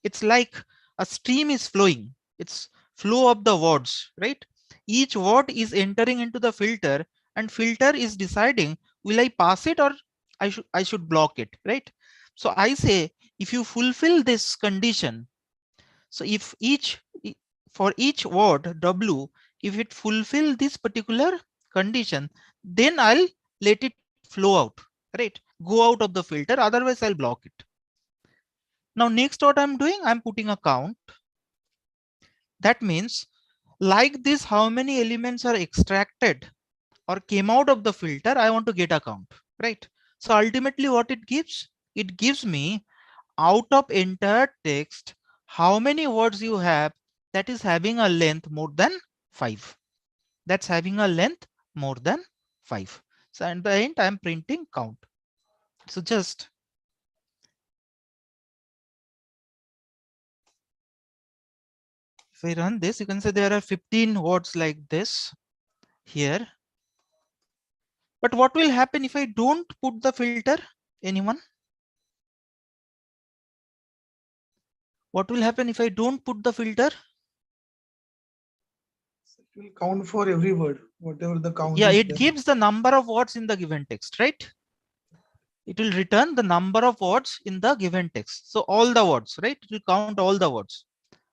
It's like a stream is flowing. It's flow of the words, right? Each word is entering into the filter, and filter is deciding, will I pass it or I should block it, right? So I say, if you fulfill this condition, so if for each word W, if it fulfill this particular condition, then I'll let it flow out, right? Go out of the filter, otherwise I'll block it. Now next what I'm doing, I'm putting a count. That means like this, how many elements are extracted or came out of the filter, I want to get a count, right? So ultimately what it gives me out of entire text, how many words you have that is having a length more than 5. That's having a length more than 5. So at the end, I'm printing count. So just if I run this, you can say there are 15 words like this here. But what will happen if I don't put the filter? Anyone? What will happen if I don't put the filter? It will count for every word, whatever the count Yeah, is it there. gives the number of words in the given text, right? It will return the number of words in the given text. So all the words, right? It will count all the words.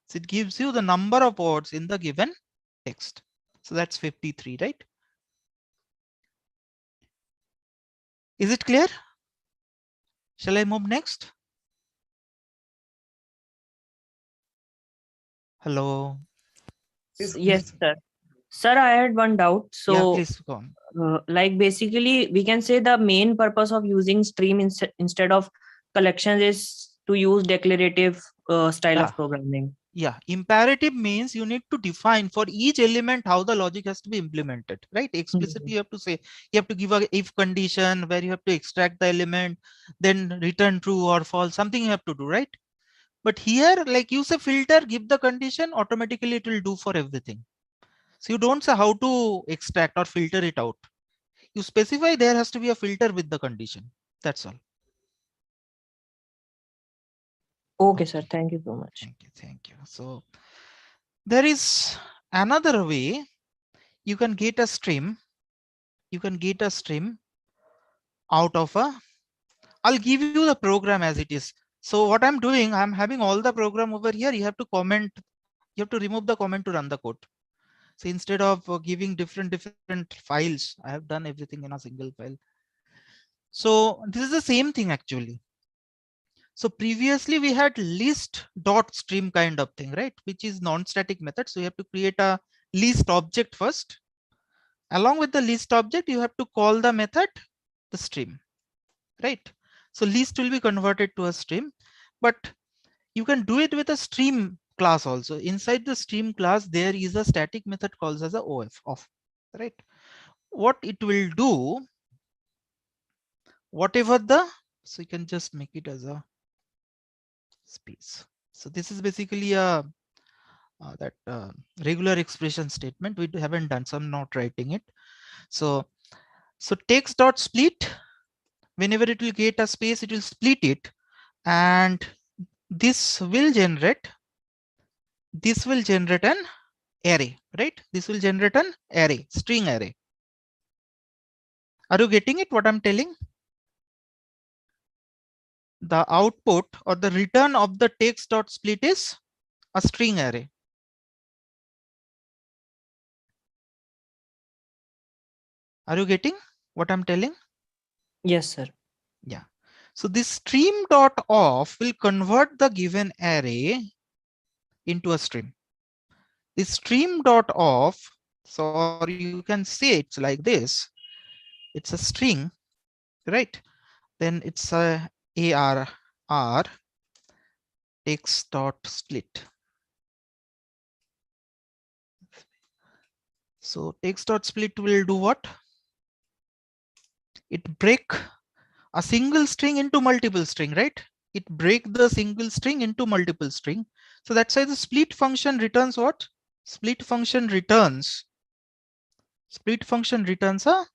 So it gives you the number of words in the given text. So that's 53, right? Is it clear? Shall I move next? Hello. Yes, sir. Sir, I had one doubt. So, yeah, please go on. Like basically, we can say the main purpose of using stream instead of collections is to use declarative style of programming. Yeah, imperative means you need to define for each element how the logic has to be implemented, right? Explicitly, you have to say, you have to give a if condition where you have to extract the element, then return true or false, something you have to do, right? But here, like use a filter, give the condition, automatically it will do for everything. So you don't say how to extract or filter it out. You specify there has to be a filter with the condition. That's all. Okay, sir. Thank you so much. Thank you. So there is another way you can get a stream. You can get a stream out of a, I'll give you the program as it is. So what I'm doing, I'm having all the program over here. You have to comment, you have to remove the comment to run the code. So instead of giving different files, I have done everything in a single file. So this is the same thing actually. So previously we had list dot stream kind of thing, right? Which is non-static method. So you have to create a list object first. Along with the list object, you have to call the method, the stream, right? So list will be converted to a stream, but you can do it with a stream class also. Inside the stream class, there is a static method called as a off, right? What it will do, whatever the, so you can just make it as a space. So this is basically a regular expression statement. We haven't done, so I'm not writing it. So text dot split, whenever it will get a space, it will split it, and this will generate an array, right? This will generate an array, string array. Are you getting it, what I'm telling? The output or the return of the text dot split is a string array. Are you getting what I'm telling? Yes, sir. Yeah. So this stream dot off will convert the given array into a stream. This stream dot off, so you can say it's like this. It's a string, right? Then it's a ARR text dot split. So text dot split will do what? It break a single string into multiple string, right? It break the single string into multiple string. So that's why the split function returns what? Split function returns a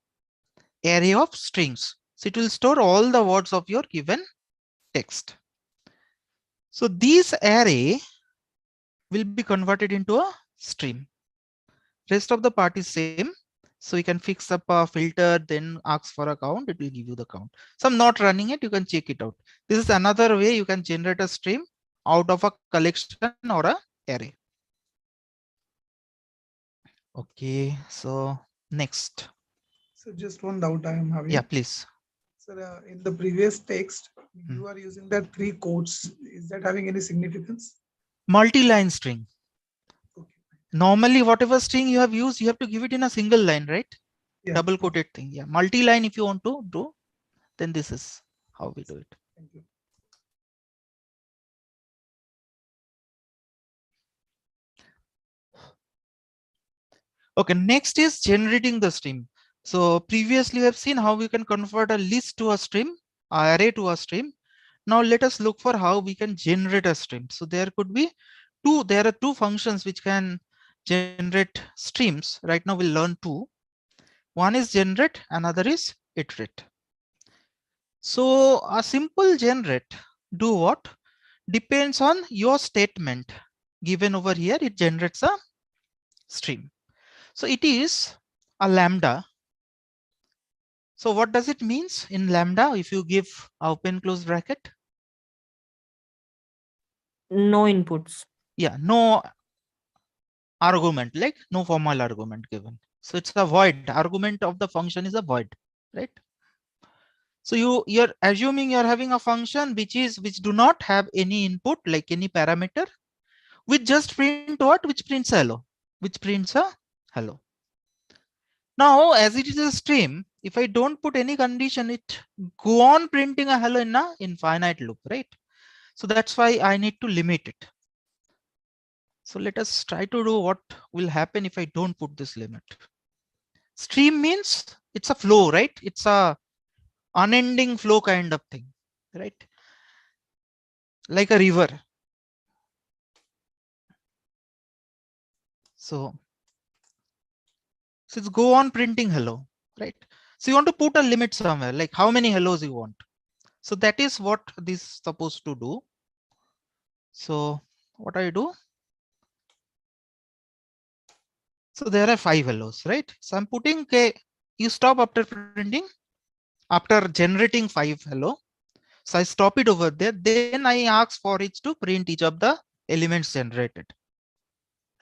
array of strings. So it will store all the words of your given text. So this array will be converted into a stream. Rest of the part is same. So you can fix up a filter, then ask for a count, it will give you the count. So I'm not running it, you can check it out. This is another way you can generate a stream out of a collection or a array. Okay, so next. So just one doubt I am having. Yeah, please. Sir, in the previous text, you are using that 3 quotes. Is that having any significance? Multi-line string. Normally, whatever string you have used, you have to give it in a single line, right? Yeah. Double quoted thing. Yeah, multi-line if you want to do, then this is how we do it. Thank you. Okay, next is generating the stream. So previously we have seen how we can convert a list to a stream, an array to a stream. Now let us look for how we can generate a stream. So there could be there are two functions which can generate streams. Right now we'll learn two. One is generate, another is iterate. So a simple generate do what? Depends on your statement given over here. It generates a stream. So it is a lambda. So what does it means in lambda if you give open close bracket? No inputs. Yeah, no argument, like no formal argument given. So it's a void. Argument of the function is a void, right? So you're assuming you're having a function which do not have any input, like any parameter, which just print what? Which prints hello, which prints a hello. Now, as it is a stream, if I don't put any condition, it go on printing a hello in a infinite loop, right? So that's why I need to limit it. So let us try to do what will happen if I don't put this limit. Stream means it's a flow, right? It's a unending flow kind of thing, right? Like a river. So it's go on printing hello, right? So you want to put a limit somewhere, like how many hellos you want. So that is what this is supposed to do. So what I do? So there are 5 hellos, right? So I'm putting, okay, you stop after printing, after generating 5 hello. So I stop it over there. Then I ask for it to print each of the elements generated,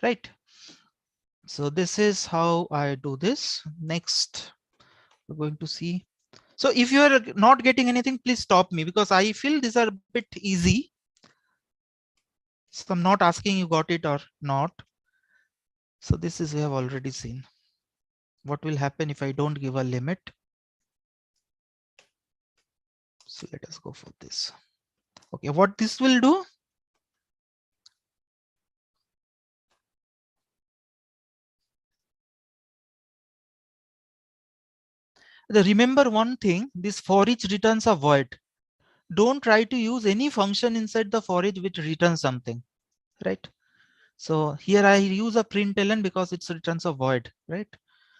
right? So this is how I do this. Next, we're going to see. So if you are not getting anything, please stop me because I feel these are a bit easy. So I'm not asking you got it or not. So this is we have already seen. What will happen if I don't give a limit? So let us go for this. Okay, what this will do? Remember one thing, this for each returns a void. Don't try to use any function inside the for each which returns something, right? So here I use a println because it returns a void, right?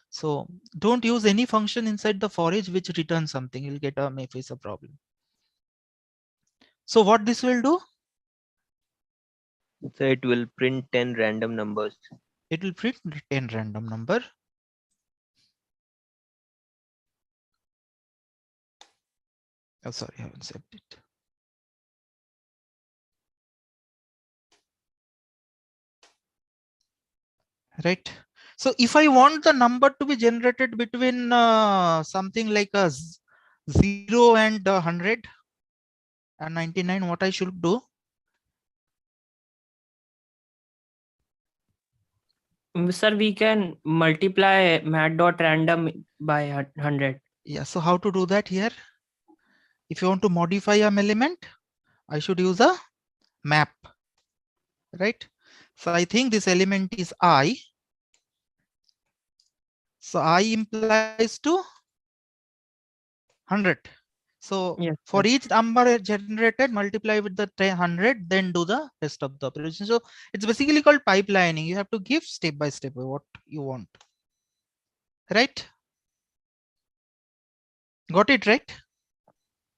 So don't use any function inside the for each which returns something. You'll get may face a problem. So what this will do? So it will print 10 random numbers. It will print 10 random number. Oh, sorry, I haven't saved it. Right. So if I want the number to be generated between something like a 0 and 100 and 99, what I should do? Sir, we can multiply mat.random by 100. Yeah, so how to do that here? If you want to modify an element, I should use a map, right? So I think this element is I. So I implies to 100. So yes, for each number generated, multiply with the 100, then do the rest of the operation. So it's basically called pipelining. You have to give step by step what you want, right? Got it right?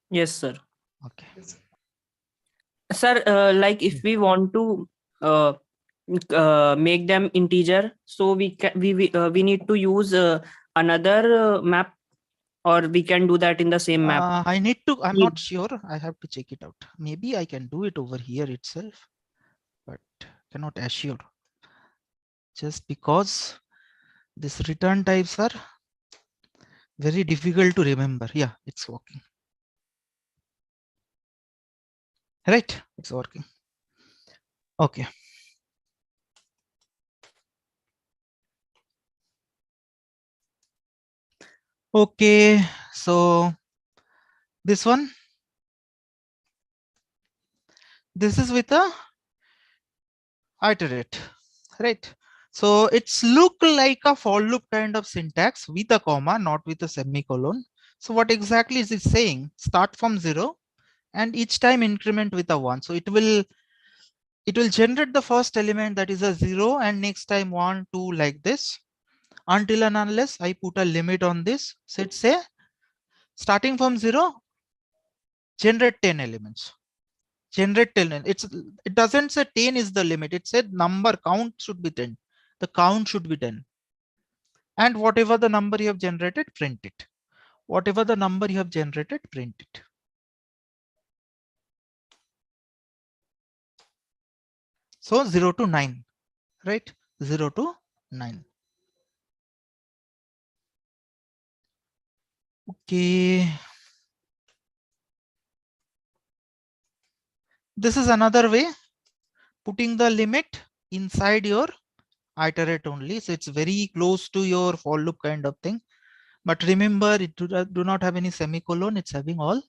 Yes, sir. Okay. Sir, like if we want to make them integer, so we need to use another map, or we can do that in the same map. I'm not sure. I have to check it out. Maybe I can do it over here itself, but cannot assure. Just because these return types are very difficult to remember. Yeah, it's working. Right, it's working. Okay. Okay, so this one, this is with a iterate, right? So it's look like a for loop kind of syntax with a comma, not with a semicolon. So what exactly is it saying? Start from 0 and each time increment with a 1. So it will generate the first element, that is a 0, and next time 1, 2, like this, until and unless I put a limit on this. So it's say starting from 0, generate 10 elements. Generate 10. It doesn't say 10 is the limit. It said number count should be 10. The count should be 10. And whatever the number you have generated, print it. Whatever the number you have generated, print it. So 0 to 9, right? 0 to 9. Okay. This is another way, putting the limit inside your iterate only. So it's very close to your for loop kind of thing. But remember, it do not have any semicolon. It's having all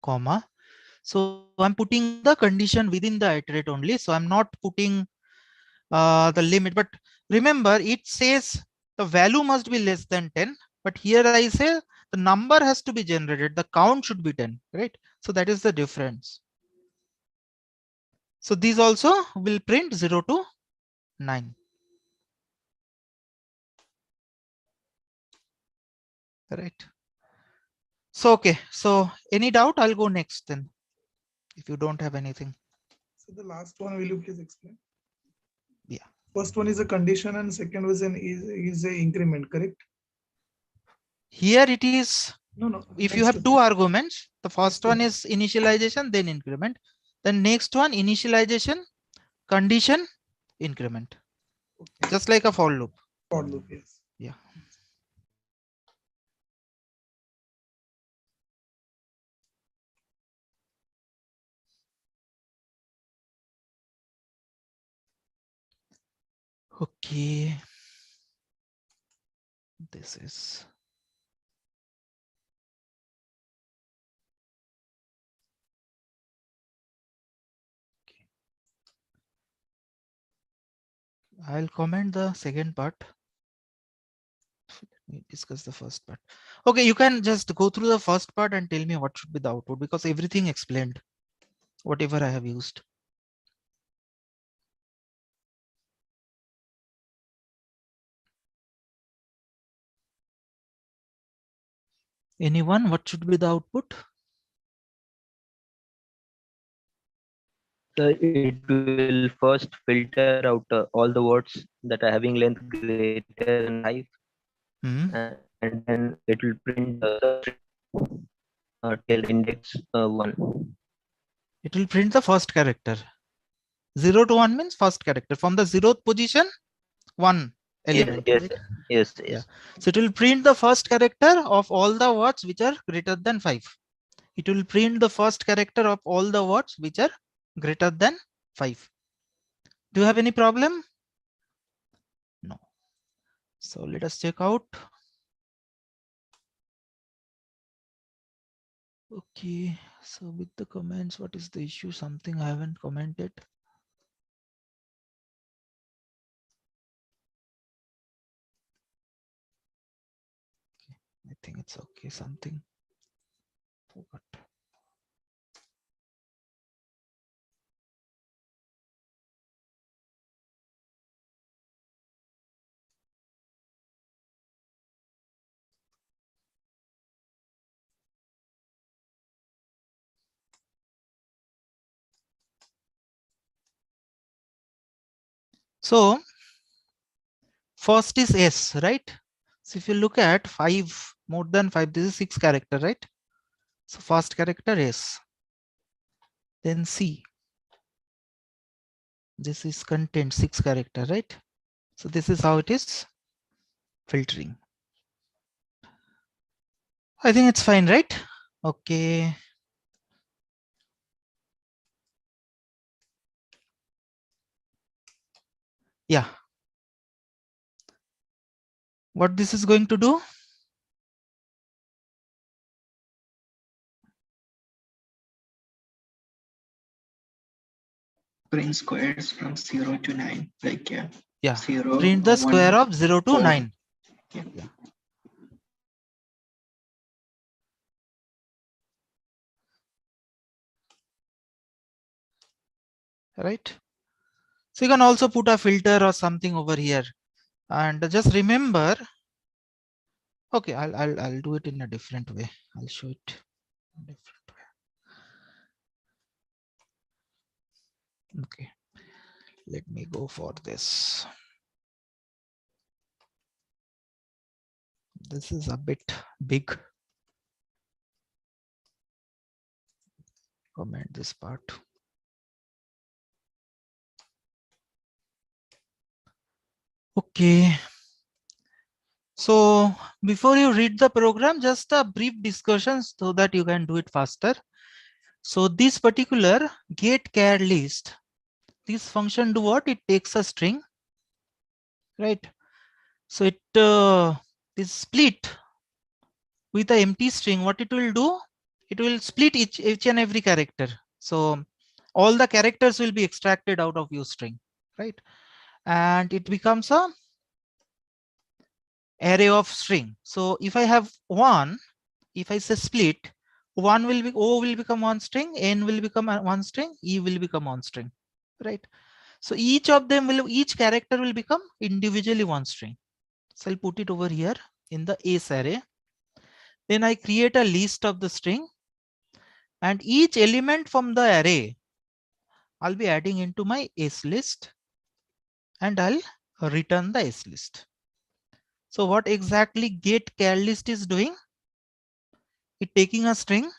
comma. So I'm putting the condition within the iterate only. So I'm not putting the limit. But remember, it says the value must be less than 10. But here I say the number has to be generated. The count should be 10, right? So that is the difference. So these also will print 0 to 9. Right. So, okay. So any doubt? I'll go next then, if you don't have anything. So the last one, will you please explain? Yeah. First one is a condition and second was is a increment, correct? Here it is. No. If you have two arguments, the first one is initialization, then increment. Then next one, initialization, condition, increment. Okay. Just like a for loop. For loop, yes. Yeah. Okay. This is. I'll comment the second part. Let me discuss the first part. Okay, you can just go through the first part and tell me what should be the output, because everything explained, whatever I have used. Anyone, what should be the output? So it will first filter out all the words that are having length greater than 5. And then it will print the till index 1. It will print the first character. 0 to 1 means first character. From the 0th position, 1 element. Yes, right? yes. Yeah. So it will print the first character of all the words which are greater than 5. It will print the first character of all the words which are greater than 5. Do you have any problem? No. So let us check out. Okay, so with the comments, what is the issue? Something I haven't commented. Okay, I think it's okay. Something forgot. So first is S, right? So if you look at 5, more than 5, this is 6 character, right? So first character S, then C. This is content 6 character, right? So this is how it is filtering. I think it's fine, right? Okay. Yeah. What this is going to do? Print squares from 0 to 9, like yeah, 0, print the 1, square of 0 to 4. 9. Yeah. Yeah. Right. So you can also put a filter or something over here, and just remember. Okay, I'll do it in a different way. I'll show it in a different way. Okay, let me go for this. This is a bit big. Comment this part. Okay. So before you read the program, just a brief discussion so that you can do it faster. So this particular getChar list, this function do what? It takes a string, right? So it is split with an empty string. What it will do? It will split each and every character. So all the characters will be extracted out of your string, right? And it becomes a array of string. So if I have 1, if I say split, 1 will be O will become one string, N will become one string, E will become one string, right? So each of them will, each character will become individually one string. So I'll put it over here in the S array. Then I create a list of the string, and each element from the array I'll be adding into my S list, and I'll return the S list. So what exactly getChar list is doing? It taking a string,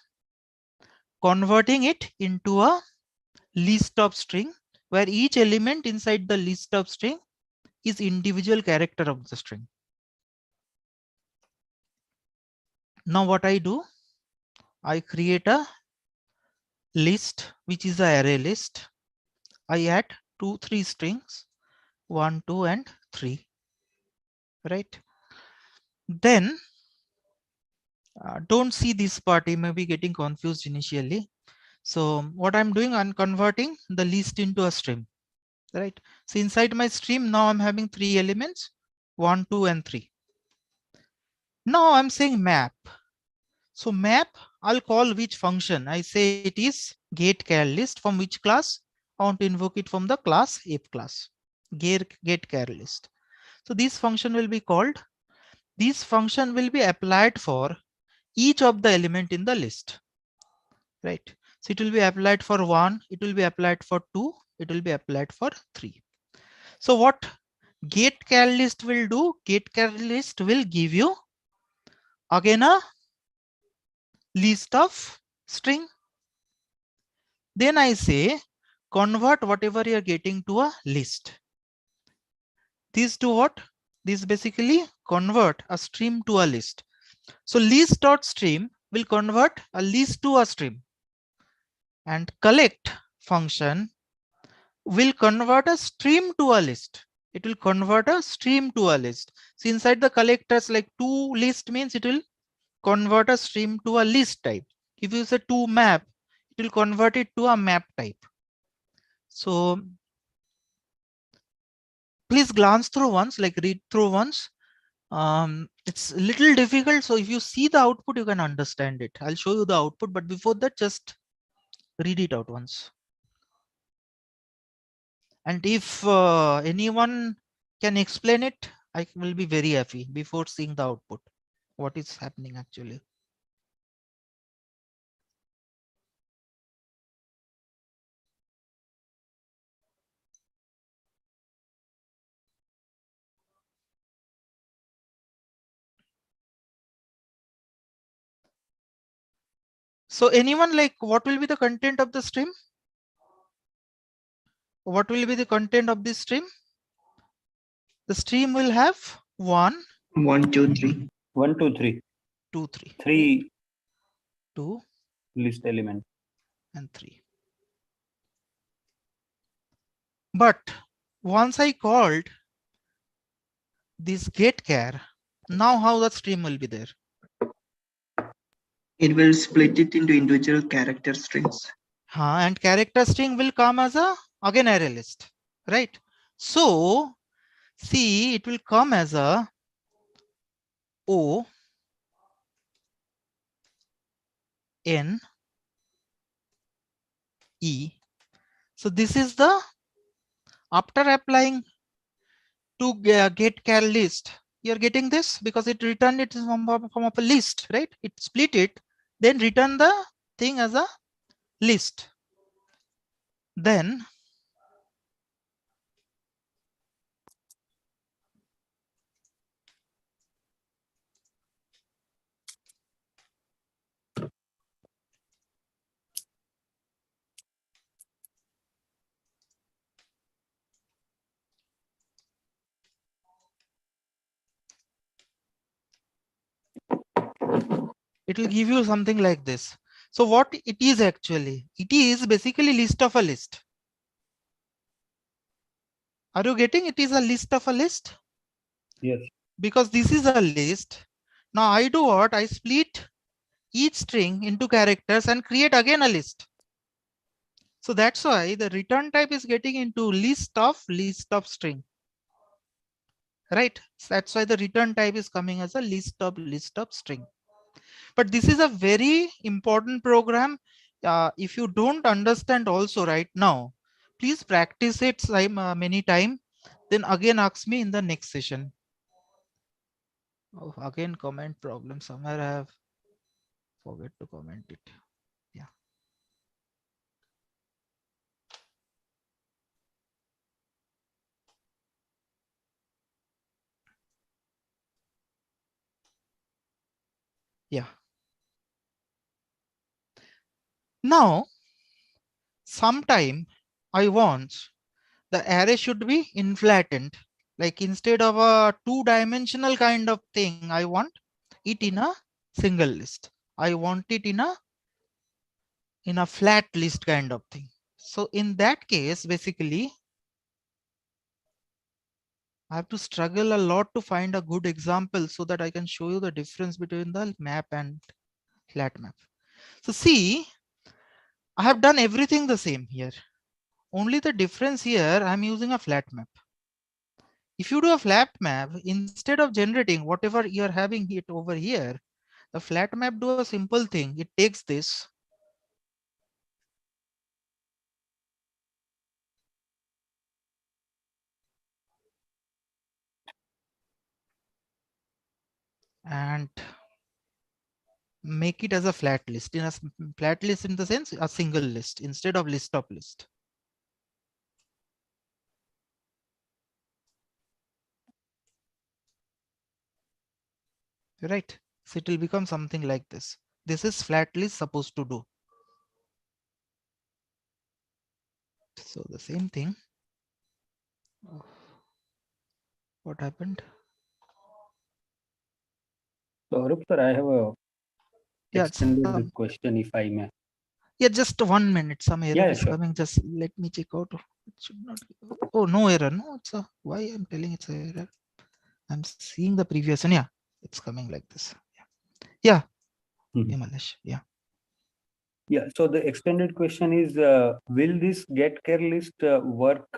converting it into a list of string, where each element inside the list of string is individual character of the string. Now what I do, I create a list which is an array list. I add 2, 3 strings, 1, 2, and 3, right? Then don't see this part, you may be getting confused initially. So what I'm doing, I'm converting the list into a stream, right? So inside my stream, now I'm having 3 elements, 1, 2, and 3. Now I'm saying map. So map, I'll call which function. I say it is getChar list. From which class? I want to invoke it from the class app class, getChar list. So this function will be called. This function will be applied for each of the element in the list, right? So it will be applied for 1, it will be applied for 2, it will be applied for 3. So what getChar list will do? getChar list will give you again a list of string. Then I say convert whatever you are getting to a list. This do what? This basically convert a stream to a list. So list.stream will convert a list to a stream, and collect function will convert a stream to a list. It will convert a stream to a list. So inside the collectors, like to list means it will convert a stream to a list type. If you say to map, it will convert it to a map type. So please glance through once, like read through once. It's a little difficult. So if you see the output, you can understand it. I'll show you the output, but before that, just read it out once. And if anyone can explain it, I will be very happy before seeing the output. What is happening actually? So anyone like what will be the content of the stream? What will be the content of this stream? The stream will have 1, 1, 2, 3. 1, 2, 3. 2, 3. 3 2 list element. and 3. But once I called this getChar, now how the stream will be there? It will split it into individual character strings. And character string will come as a again array list, right? So see, it will come as a O N E. So this is the, after applying to getChar list, you're getting this because it returned it from of a list, right? It split it, then return the thing as a list. Then it will give you something like this. So what it is actually, it is basically list of a list. Are you getting? It is a list of a list. Yes. Because this is a list. Now I do what? I split each string into characters and create again a list. So that's why the return type is getting into list of string. Right? So that's why the return type is coming as a list of string. But this is a very important program. If you don't understand also right now, please practice it many times. Then again ask me in the next session. Oh, again comment problem. Somewhere I have forget to comment it. Yeah. Yeah. Now, sometime I want the array should be inflattened. Like instead of a two-dimensional kind of thing, I want it in a single list. I want it in a flat list kind of thing. So in that case, basically, I have to struggle a lot to find a good example so that I can show you the difference between the map and flat map. So see, I have done everything the same here. Only the difference here, I'm using a flat map. If you do a flat map, instead of generating whatever you're having it over here, the flat map do a simple thing. It takes this. And make it as a flat list. In a flat list in the sense, a single list instead of list of list. Right? So it will become something like this. This is flat list supposed to do. So the same thing. What happened? So Arup sir, I have a extended question if I may. Yeah, just 1 minute. Some error is sure. coming. Just let me check out. It should not. Oh, no error. No, it's a. Why I'm telling it's a error. I'm seeing the previous one. Yeah, it's coming like this. Yeah. Himalash. Yeah. Yeah. So the extended question is: will this getChar list work?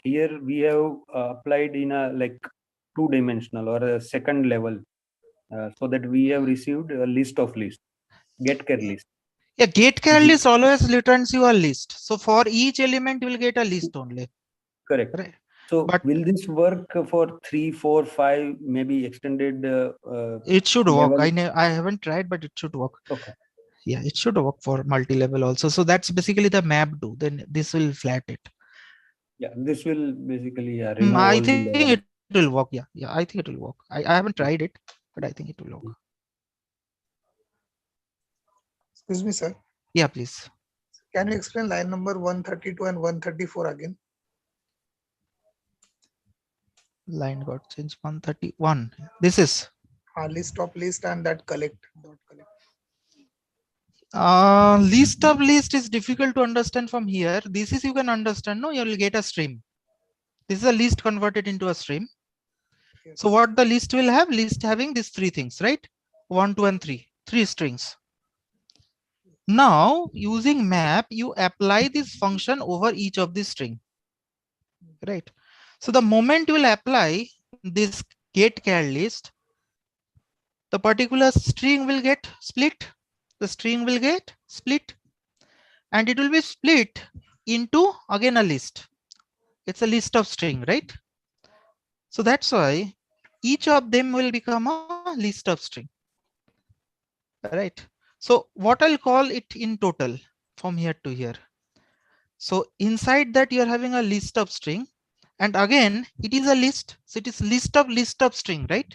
Here we have applied in a like two-dimensional or a second level, so that we have received a list of lists, getChar list. Yeah, getChar list always returns you a list. So for each element, you will get a list only. Correct. Right. So will this work for 3, 4, 5, maybe extended? It should work. level? I haven't tried, but it should work. Okay. Yeah, it should work for multi-level also. So that's basically the map do. Then this will flat it. Yeah, this will basically remove I all think the it will work. Yeah, I think it will work. I haven't tried it, but I think it will work. Excuse me, sir. Yeah, please. Can you explain line number 132 and 134 again? Line got changed. 131. This is List of list and that collect. list of list is difficult to understand from here. This is you can understand. No, you will get a stream. This is a list converted into a stream. Yes. So what the list will have? List having these three things, right? 1, 2, and 3. 3 strings. Now using map, you apply this function over each of the string, right? So the moment you will apply this get char list, the particular string will get split. The string will get split, and it will be split into again a list. It's a list of string, right? So that's why each of them will become a list of string, right? So what I'll call it in total from here to here. So inside that you're having a list of string, and again it is a list. So it is list of string, right?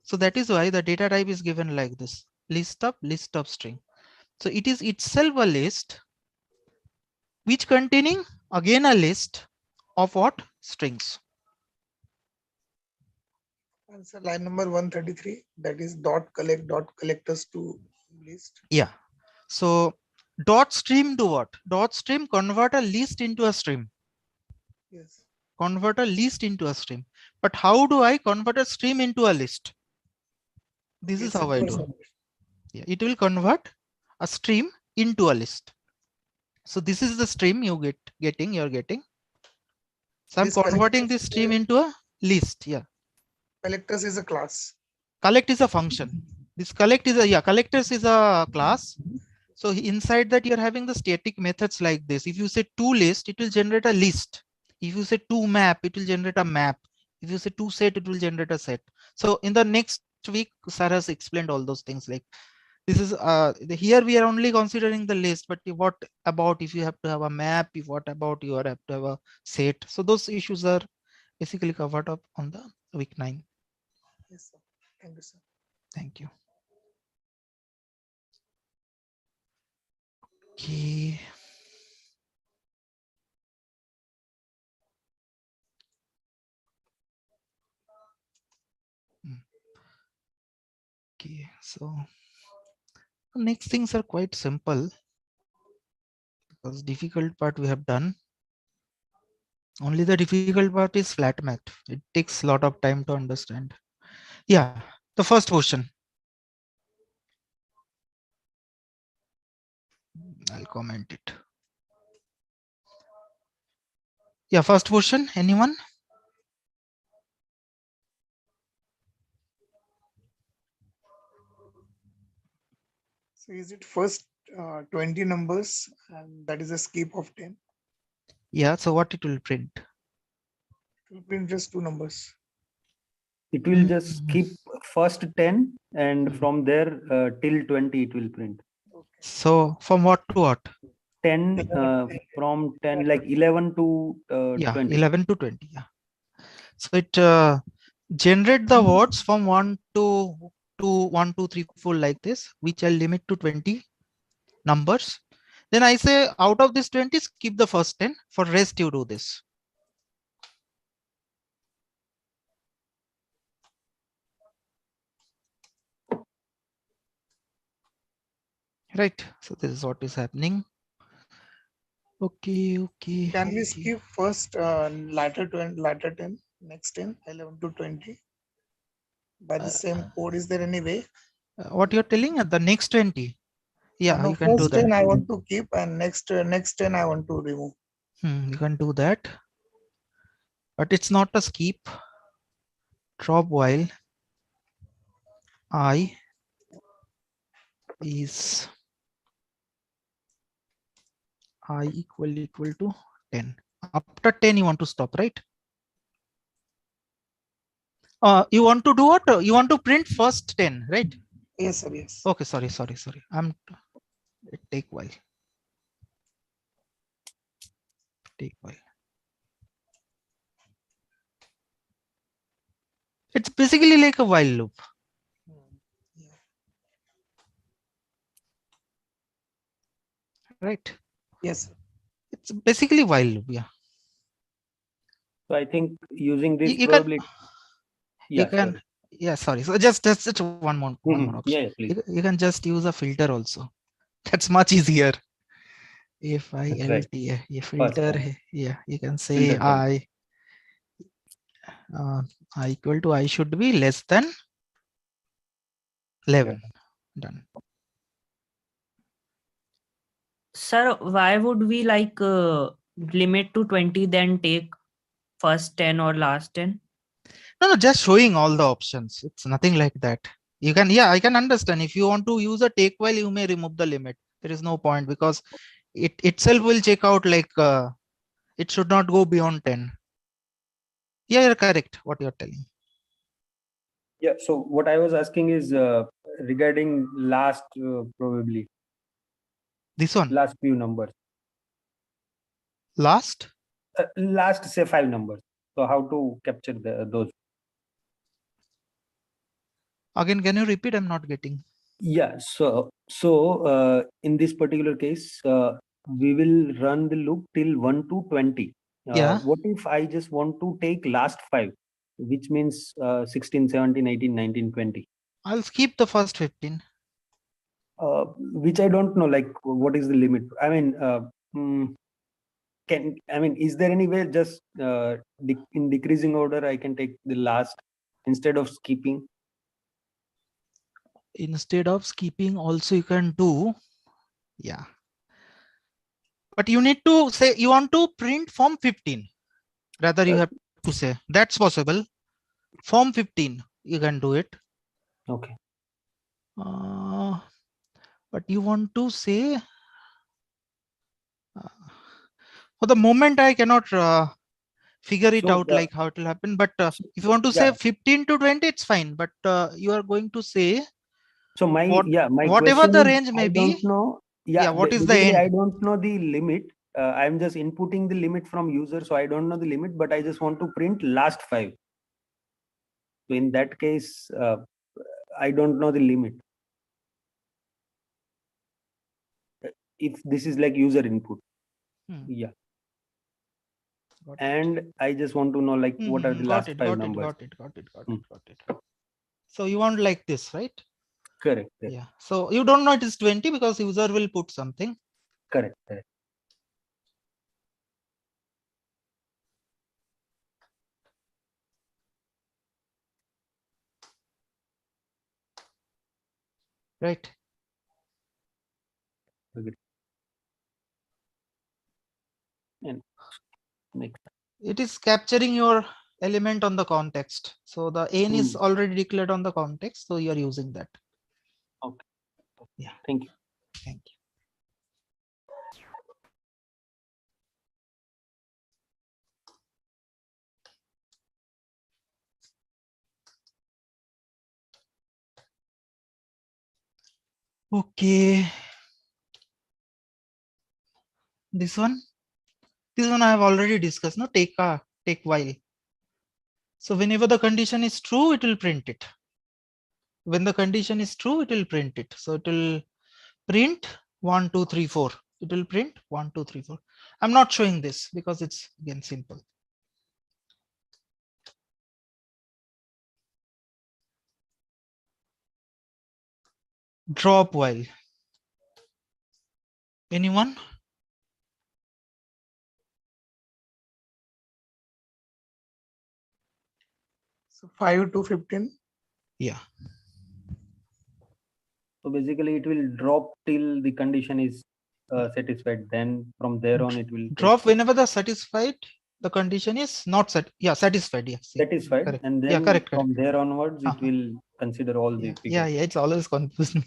So that is why the data type is given like this, list of string. So it is itself a list which containing again a list of what? Strings. Answer line number 133, that is dot collectors to list. Yeah. So dot stream to what? Dot stream convert a list into a stream. Yes. Convert a list into a stream. But how do I convert a stream into a list? This is how I do. Yeah, it will convert a stream into a list. So this is the stream you're getting. So I'm converting this stream into a list. Yeah. Collectors is a class. Collect is a function. This collect is a collectors is a class. So inside that you're having the static methods like this. If you say to list, it will generate a list. If you say to map, it will generate a map. If you say to set, it will generate a set. So in the next week, Sarah has explained all those things. Like this is here we are only considering the list, but what about if you have to have a map? If what about you have to have a set? So those issues are basically covered up on the week 9. Yes, sir. Thank you, sir. Thank you. Okay. Okay, so next things are quite simple because difficult part we have done. Only the difficult part is flat math. It takes a lot of time to understand. Yeah, the first question. I'll comment it. Yeah, first question. Anyone? So is it first 20 numbers and that is a skip of 10? Yeah, so what it will print? It will print just 2 numbers. It will just skip first 10 and from there till 20 it will print. So from what to what? 10 from 10 like 11 to 20. 11 to 20. Yeah. So it generate the words from 1 to 1, 2, 3, 4 like this, which I'll limit to 20 numbers. Then I say out of this 20, skip the first 10. For rest, you do this. Right. So this is what is happening. Okay. Can we skip first latter 10, next 10, 11 to 20? By the same code, is there any way? What you're telling at the next 20? Yeah, No, you can do first that. 10 I want to keep and next 10 I want to remove. You can do that. But it's not a skip. Drop while I is I equal to 10. After 10, you want to stop, right? You want to do what? You want to print first 10, right? Yes, sir. Yes. Okay, sorry. It take while. It's basically like a while loop. right? Yes. It's basically while loop. Yeah. So I think using this You probably. you can. Sorry. Yeah. Sorry. So just one more option. Yeah, please. You can just use a filter also. That's much easier. If I Right. a filter, yeah, you can say Filter I equal to I should be less than 11. Done. Sir, why would we like limit to 20 then take first 10 or last 10? No, just showing all the options. It's nothing like that. You can, yeah, I can understand. If you want to use a take while, you may remove the limit. There is no point because it itself will check out like it should not go beyond 10. Yeah, you're correct. What you're telling. Yeah. So what I was asking is regarding last probably. This one. Last few numbers. Last. Last say 5 numbers. So how to capture those? Again, can you repeat? I'm not getting. Yeah. So in this particular case, we will run the loop till 1 to 20. Yeah. What if I just want to take last 5, which means 16, 17, 18, 19, 20? I'll skip the first 15. Which I don't know, like what is the limit? I mean, is there any way just in decreasing order I can take the last instead of skipping? Instead of skipping also you can do, yeah. But you need to say you want to print form 15. Rather you have to say that's possible. Form 15, you can do it. Okay. But you want to say for the moment I cannot figure it out like how it will happen. But if you want to say 15 to 20, it's fine. But you are going to say. So my whatever the range may be. I don't know. Yeah. What is the end? I don't know the limit. I'm just inputting the limit from user, so I don't know the limit, but I just want to print last 5. So in that case, I don't know the limit. If this is like user input, yeah. And I just want to know like what are the last 5 numbers. Got it. So you want like this, right? Correct. Yeah. So you don't know it is 20 because user will put something. Correct. Right. Agreed. And it is capturing your element on the context. So the n is already declared on the context. So you are using that. Okay. Yeah. Thank you. Thank you. Okay. This one I have already discussed. No, take while. So whenever the condition is true, it will print it. When the condition is true, it will print it. So it will print 1, 2, 3, 4. It will print 1, 2, 3, 4. I'm not showing this because it's again simple. Drop while. Anyone? So 5 to 15. Yeah. So basically it will drop till the condition is satisfied. Then from there on it will drop whenever the condition is not set. Yeah, satisfied. Yeah. Satisfied. Correct. And then yeah, correct. From there onwards it will consider all the figures. Yeah, it's always confusing.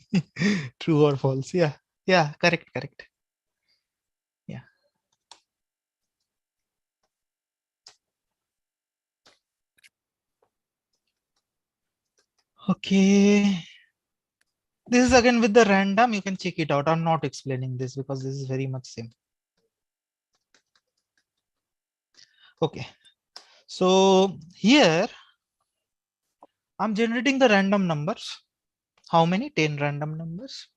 True or false. Yeah. Correct. Yeah. Okay. This is again with the random. You can check it out. I'm not explaining this because this is very much same. Okay. So here I'm generating the random numbers. How many? 10 random numbers.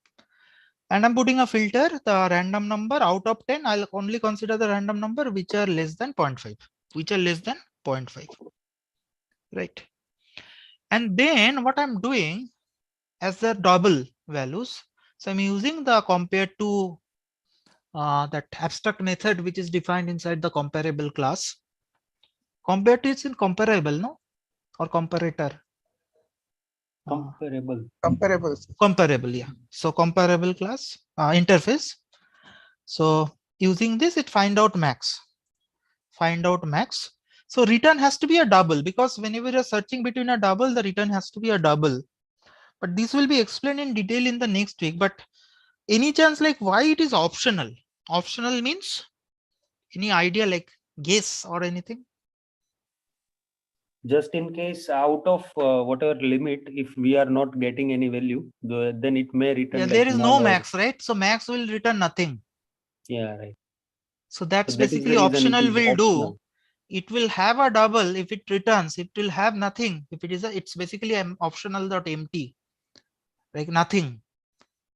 And I'm putting a filter, the random number out of 10, I'll only consider the random number which are less than 0.5, which are less than 0.5, right? And then what I'm doing as the double values, so I'm using the compared to that abstract method which is defined inside the comparable class. Compared to, it's in comparable, no? Or comparator? Comparable. Comparable, yeah. So comparable class interface. So using this, it find out max. So return has to be a double, because whenever you're searching between a double, the return has to be a double. But this will be explained in detail in the next week. But any chance like why it is optional? Optional means any idea, like guess or anything? Just in case out of whatever limit, if we are not getting any value, then it may return. Yeah, like there is no smaller. max, right? So max will return nothing. Yeah, right. So that's So that is the basically reason optional it is will optional. do. It will have a double if it returns. It will have nothing if it is a. It's basically an optional.empty, like nothing.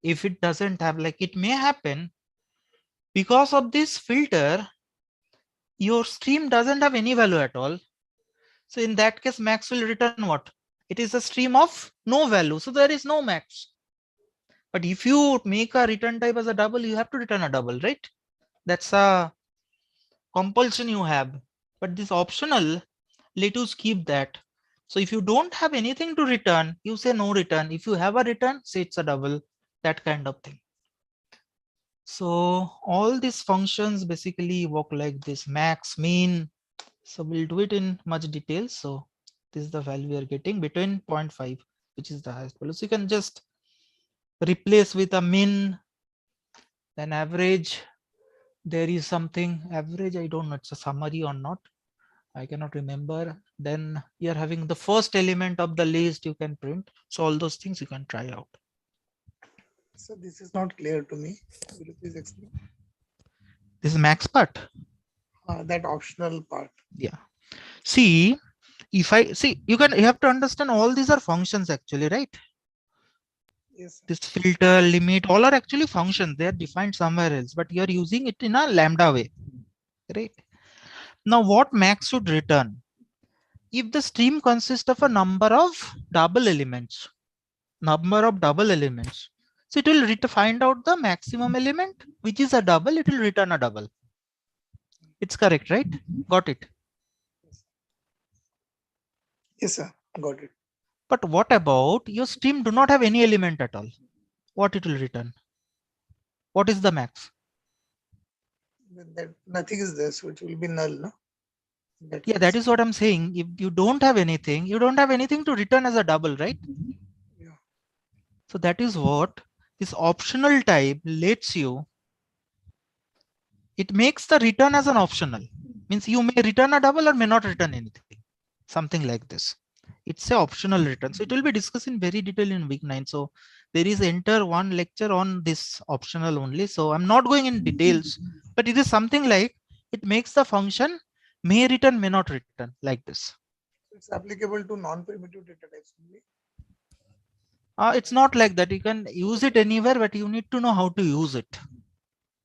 If it doesn't have, like it may happen because of this filter, your stream doesn't have any value at all. So in that case, max will return what? It is a stream of no value. So there is no max. But if you make a return type as a double, you have to return a double, right? That's a compulsion you have. But this optional, let us keep that. So if you don't have anything to return, you say no return. If you have a return, say it's a double, that kind of thing. So all these functions basically work like this: max, min. So we'll do it in much detail. So this is the value we are getting between 0.5, which is the highest value. So you can just replace with a min, then average. There is something average. I don't know it's a summary or not. I cannot remember. Then you're having the first element of the list you can print. So all those things you can try out. So this is not clear to me. Will you please explain? This is max part. That optional part. Yeah. See, if I see, you have to understand all these are functions actually, right? Yes. This filter, limit, all are actually functions. They are defined somewhere else, but you are using it in a lambda way, right? Now what max should return? If the stream consists of a number of double elements, so it will find out the maximum element, which is a double, it will return a double. It's correct, right? Got it? Yes, sir. Got it. But what about your stream do not have any element at all? What it will return? What is the max? That nothing is there, so it will be null, no? Yeah, that is what I'm saying. If you don't have anything, you don't have anything to return as a double, right? Yeah. So that is what this optional type lets you. It makes the return as an optional. Means you may return a double or may not return anything. Something like this. It's a optional return. So it will be discussed in very detail in week 9. So there is one lecture on this optional only. So I'm not going in details, but it is something like it makes the function may return, may not return, like this. It's applicable to non-primitive data types only. It's not like that. You can use it anywhere, but you need to know how to use it.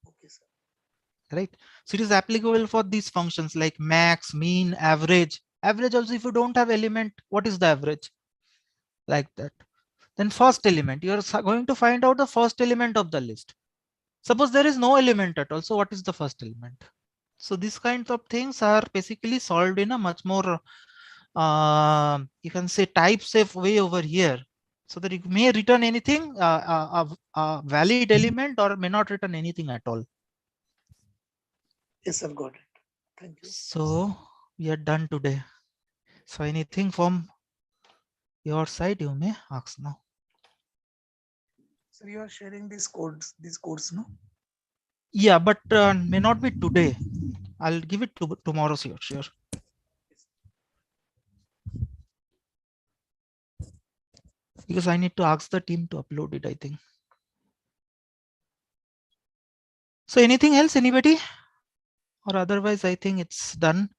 Okay, sir. Right. So it is applicable for these functions like max, mean, average. Average also, if you don't have element, what is the average? Like that. Then first element, you're going to find out the first element of the list. Suppose there is no element at all. So what is the first element? So these kinds of things are basically solved in a much more, you can say, type safe way over here. So that it may return anything, a valid element, or may not return anything at all. Yes, I've got it. Thank you. So we are done today. So anything from your side, you may ask now. So you are sharing these codes, no? Yeah, but may not be today. I'll give it to tomorrow, sure. Because I need to ask the team to upload it, I think. So anything else, anybody? Or otherwise, I think it's done.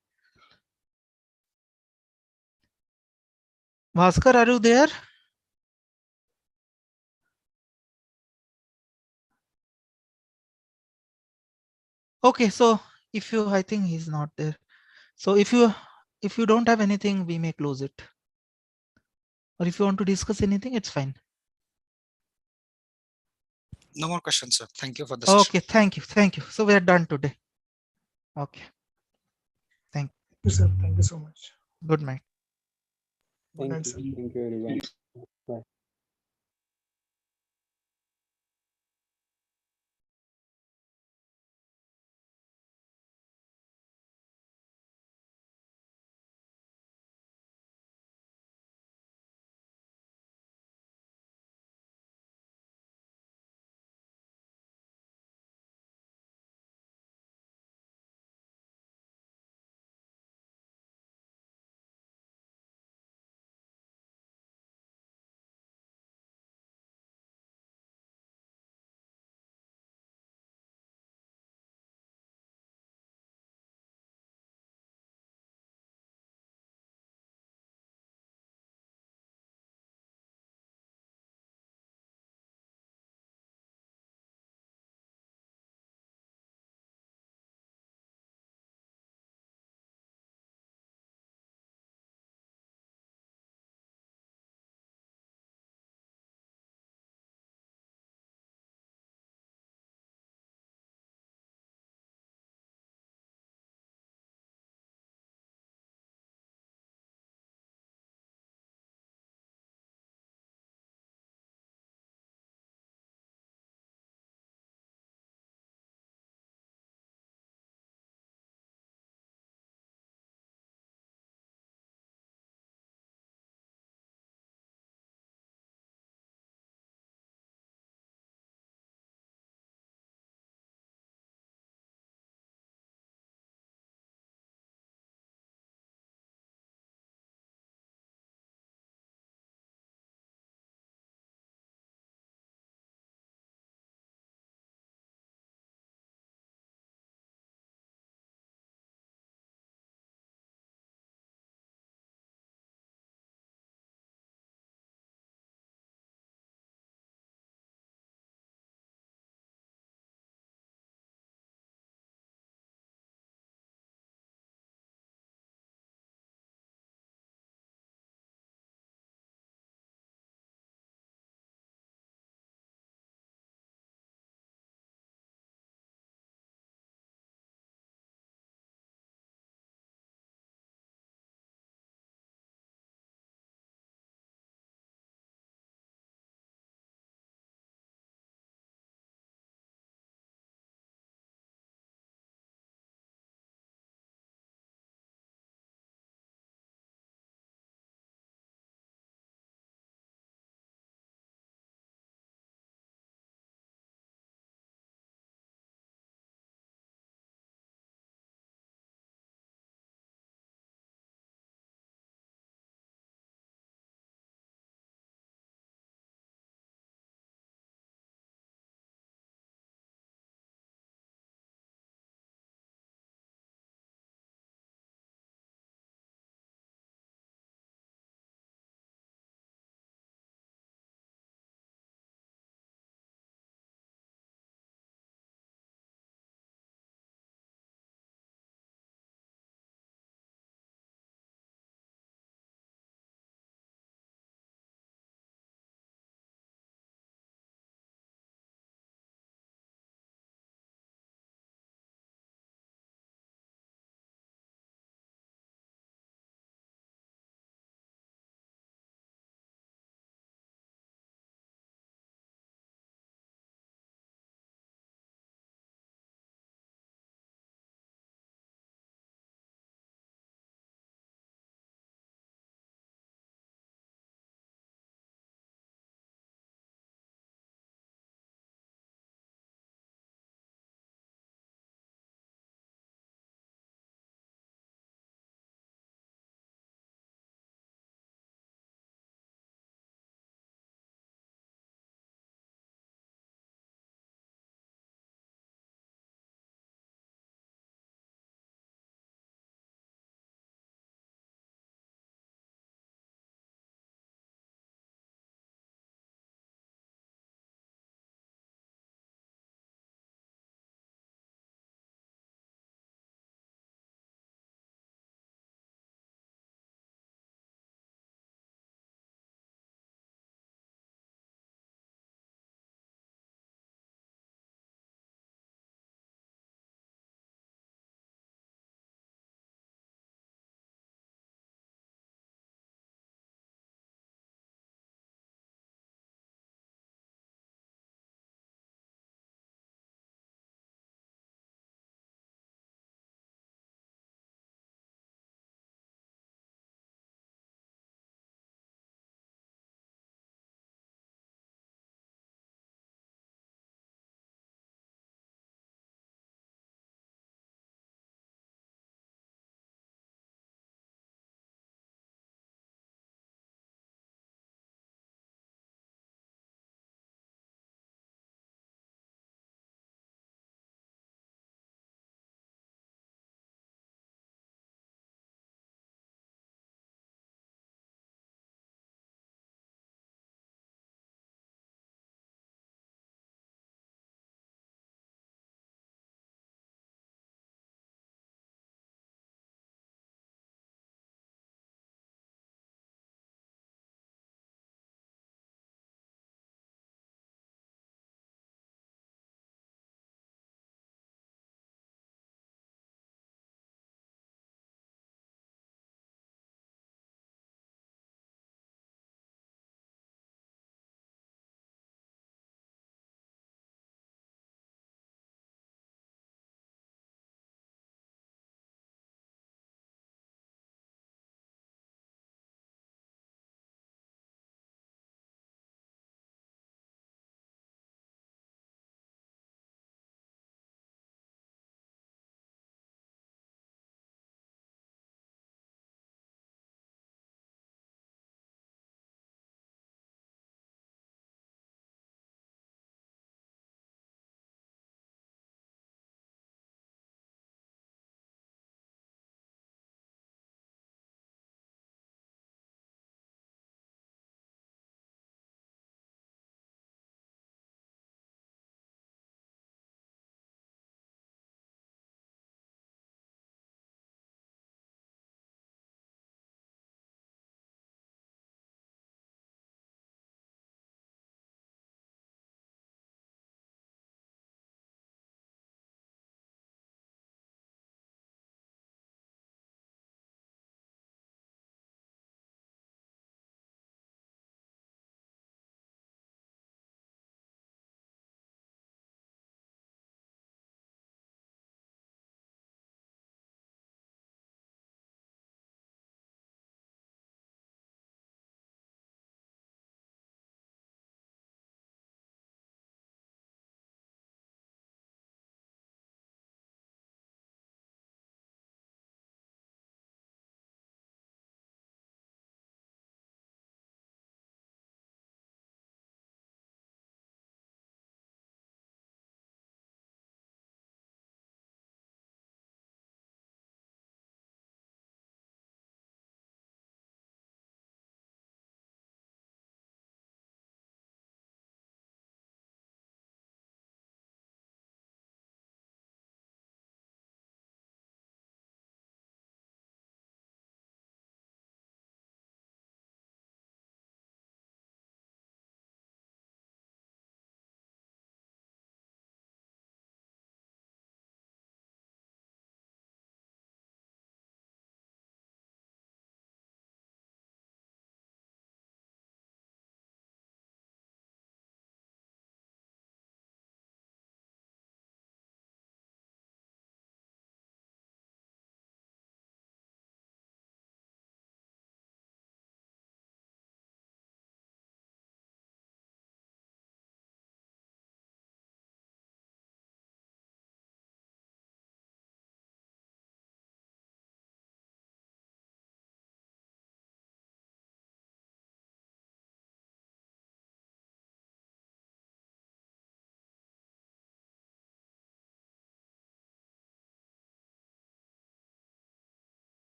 Bhaskar, are you there? Okay, so if you, I think he's not there. So if you don't have anything, we may close it. Or if you want to discuss anything, it's fine. No more questions, sir. Thank you for the session. Okay, thank you. Thank you. So we are done today. Okay. Thank you, sir. Thank you so much. Good night. Good night, sir. Thank you, everyone. Bye.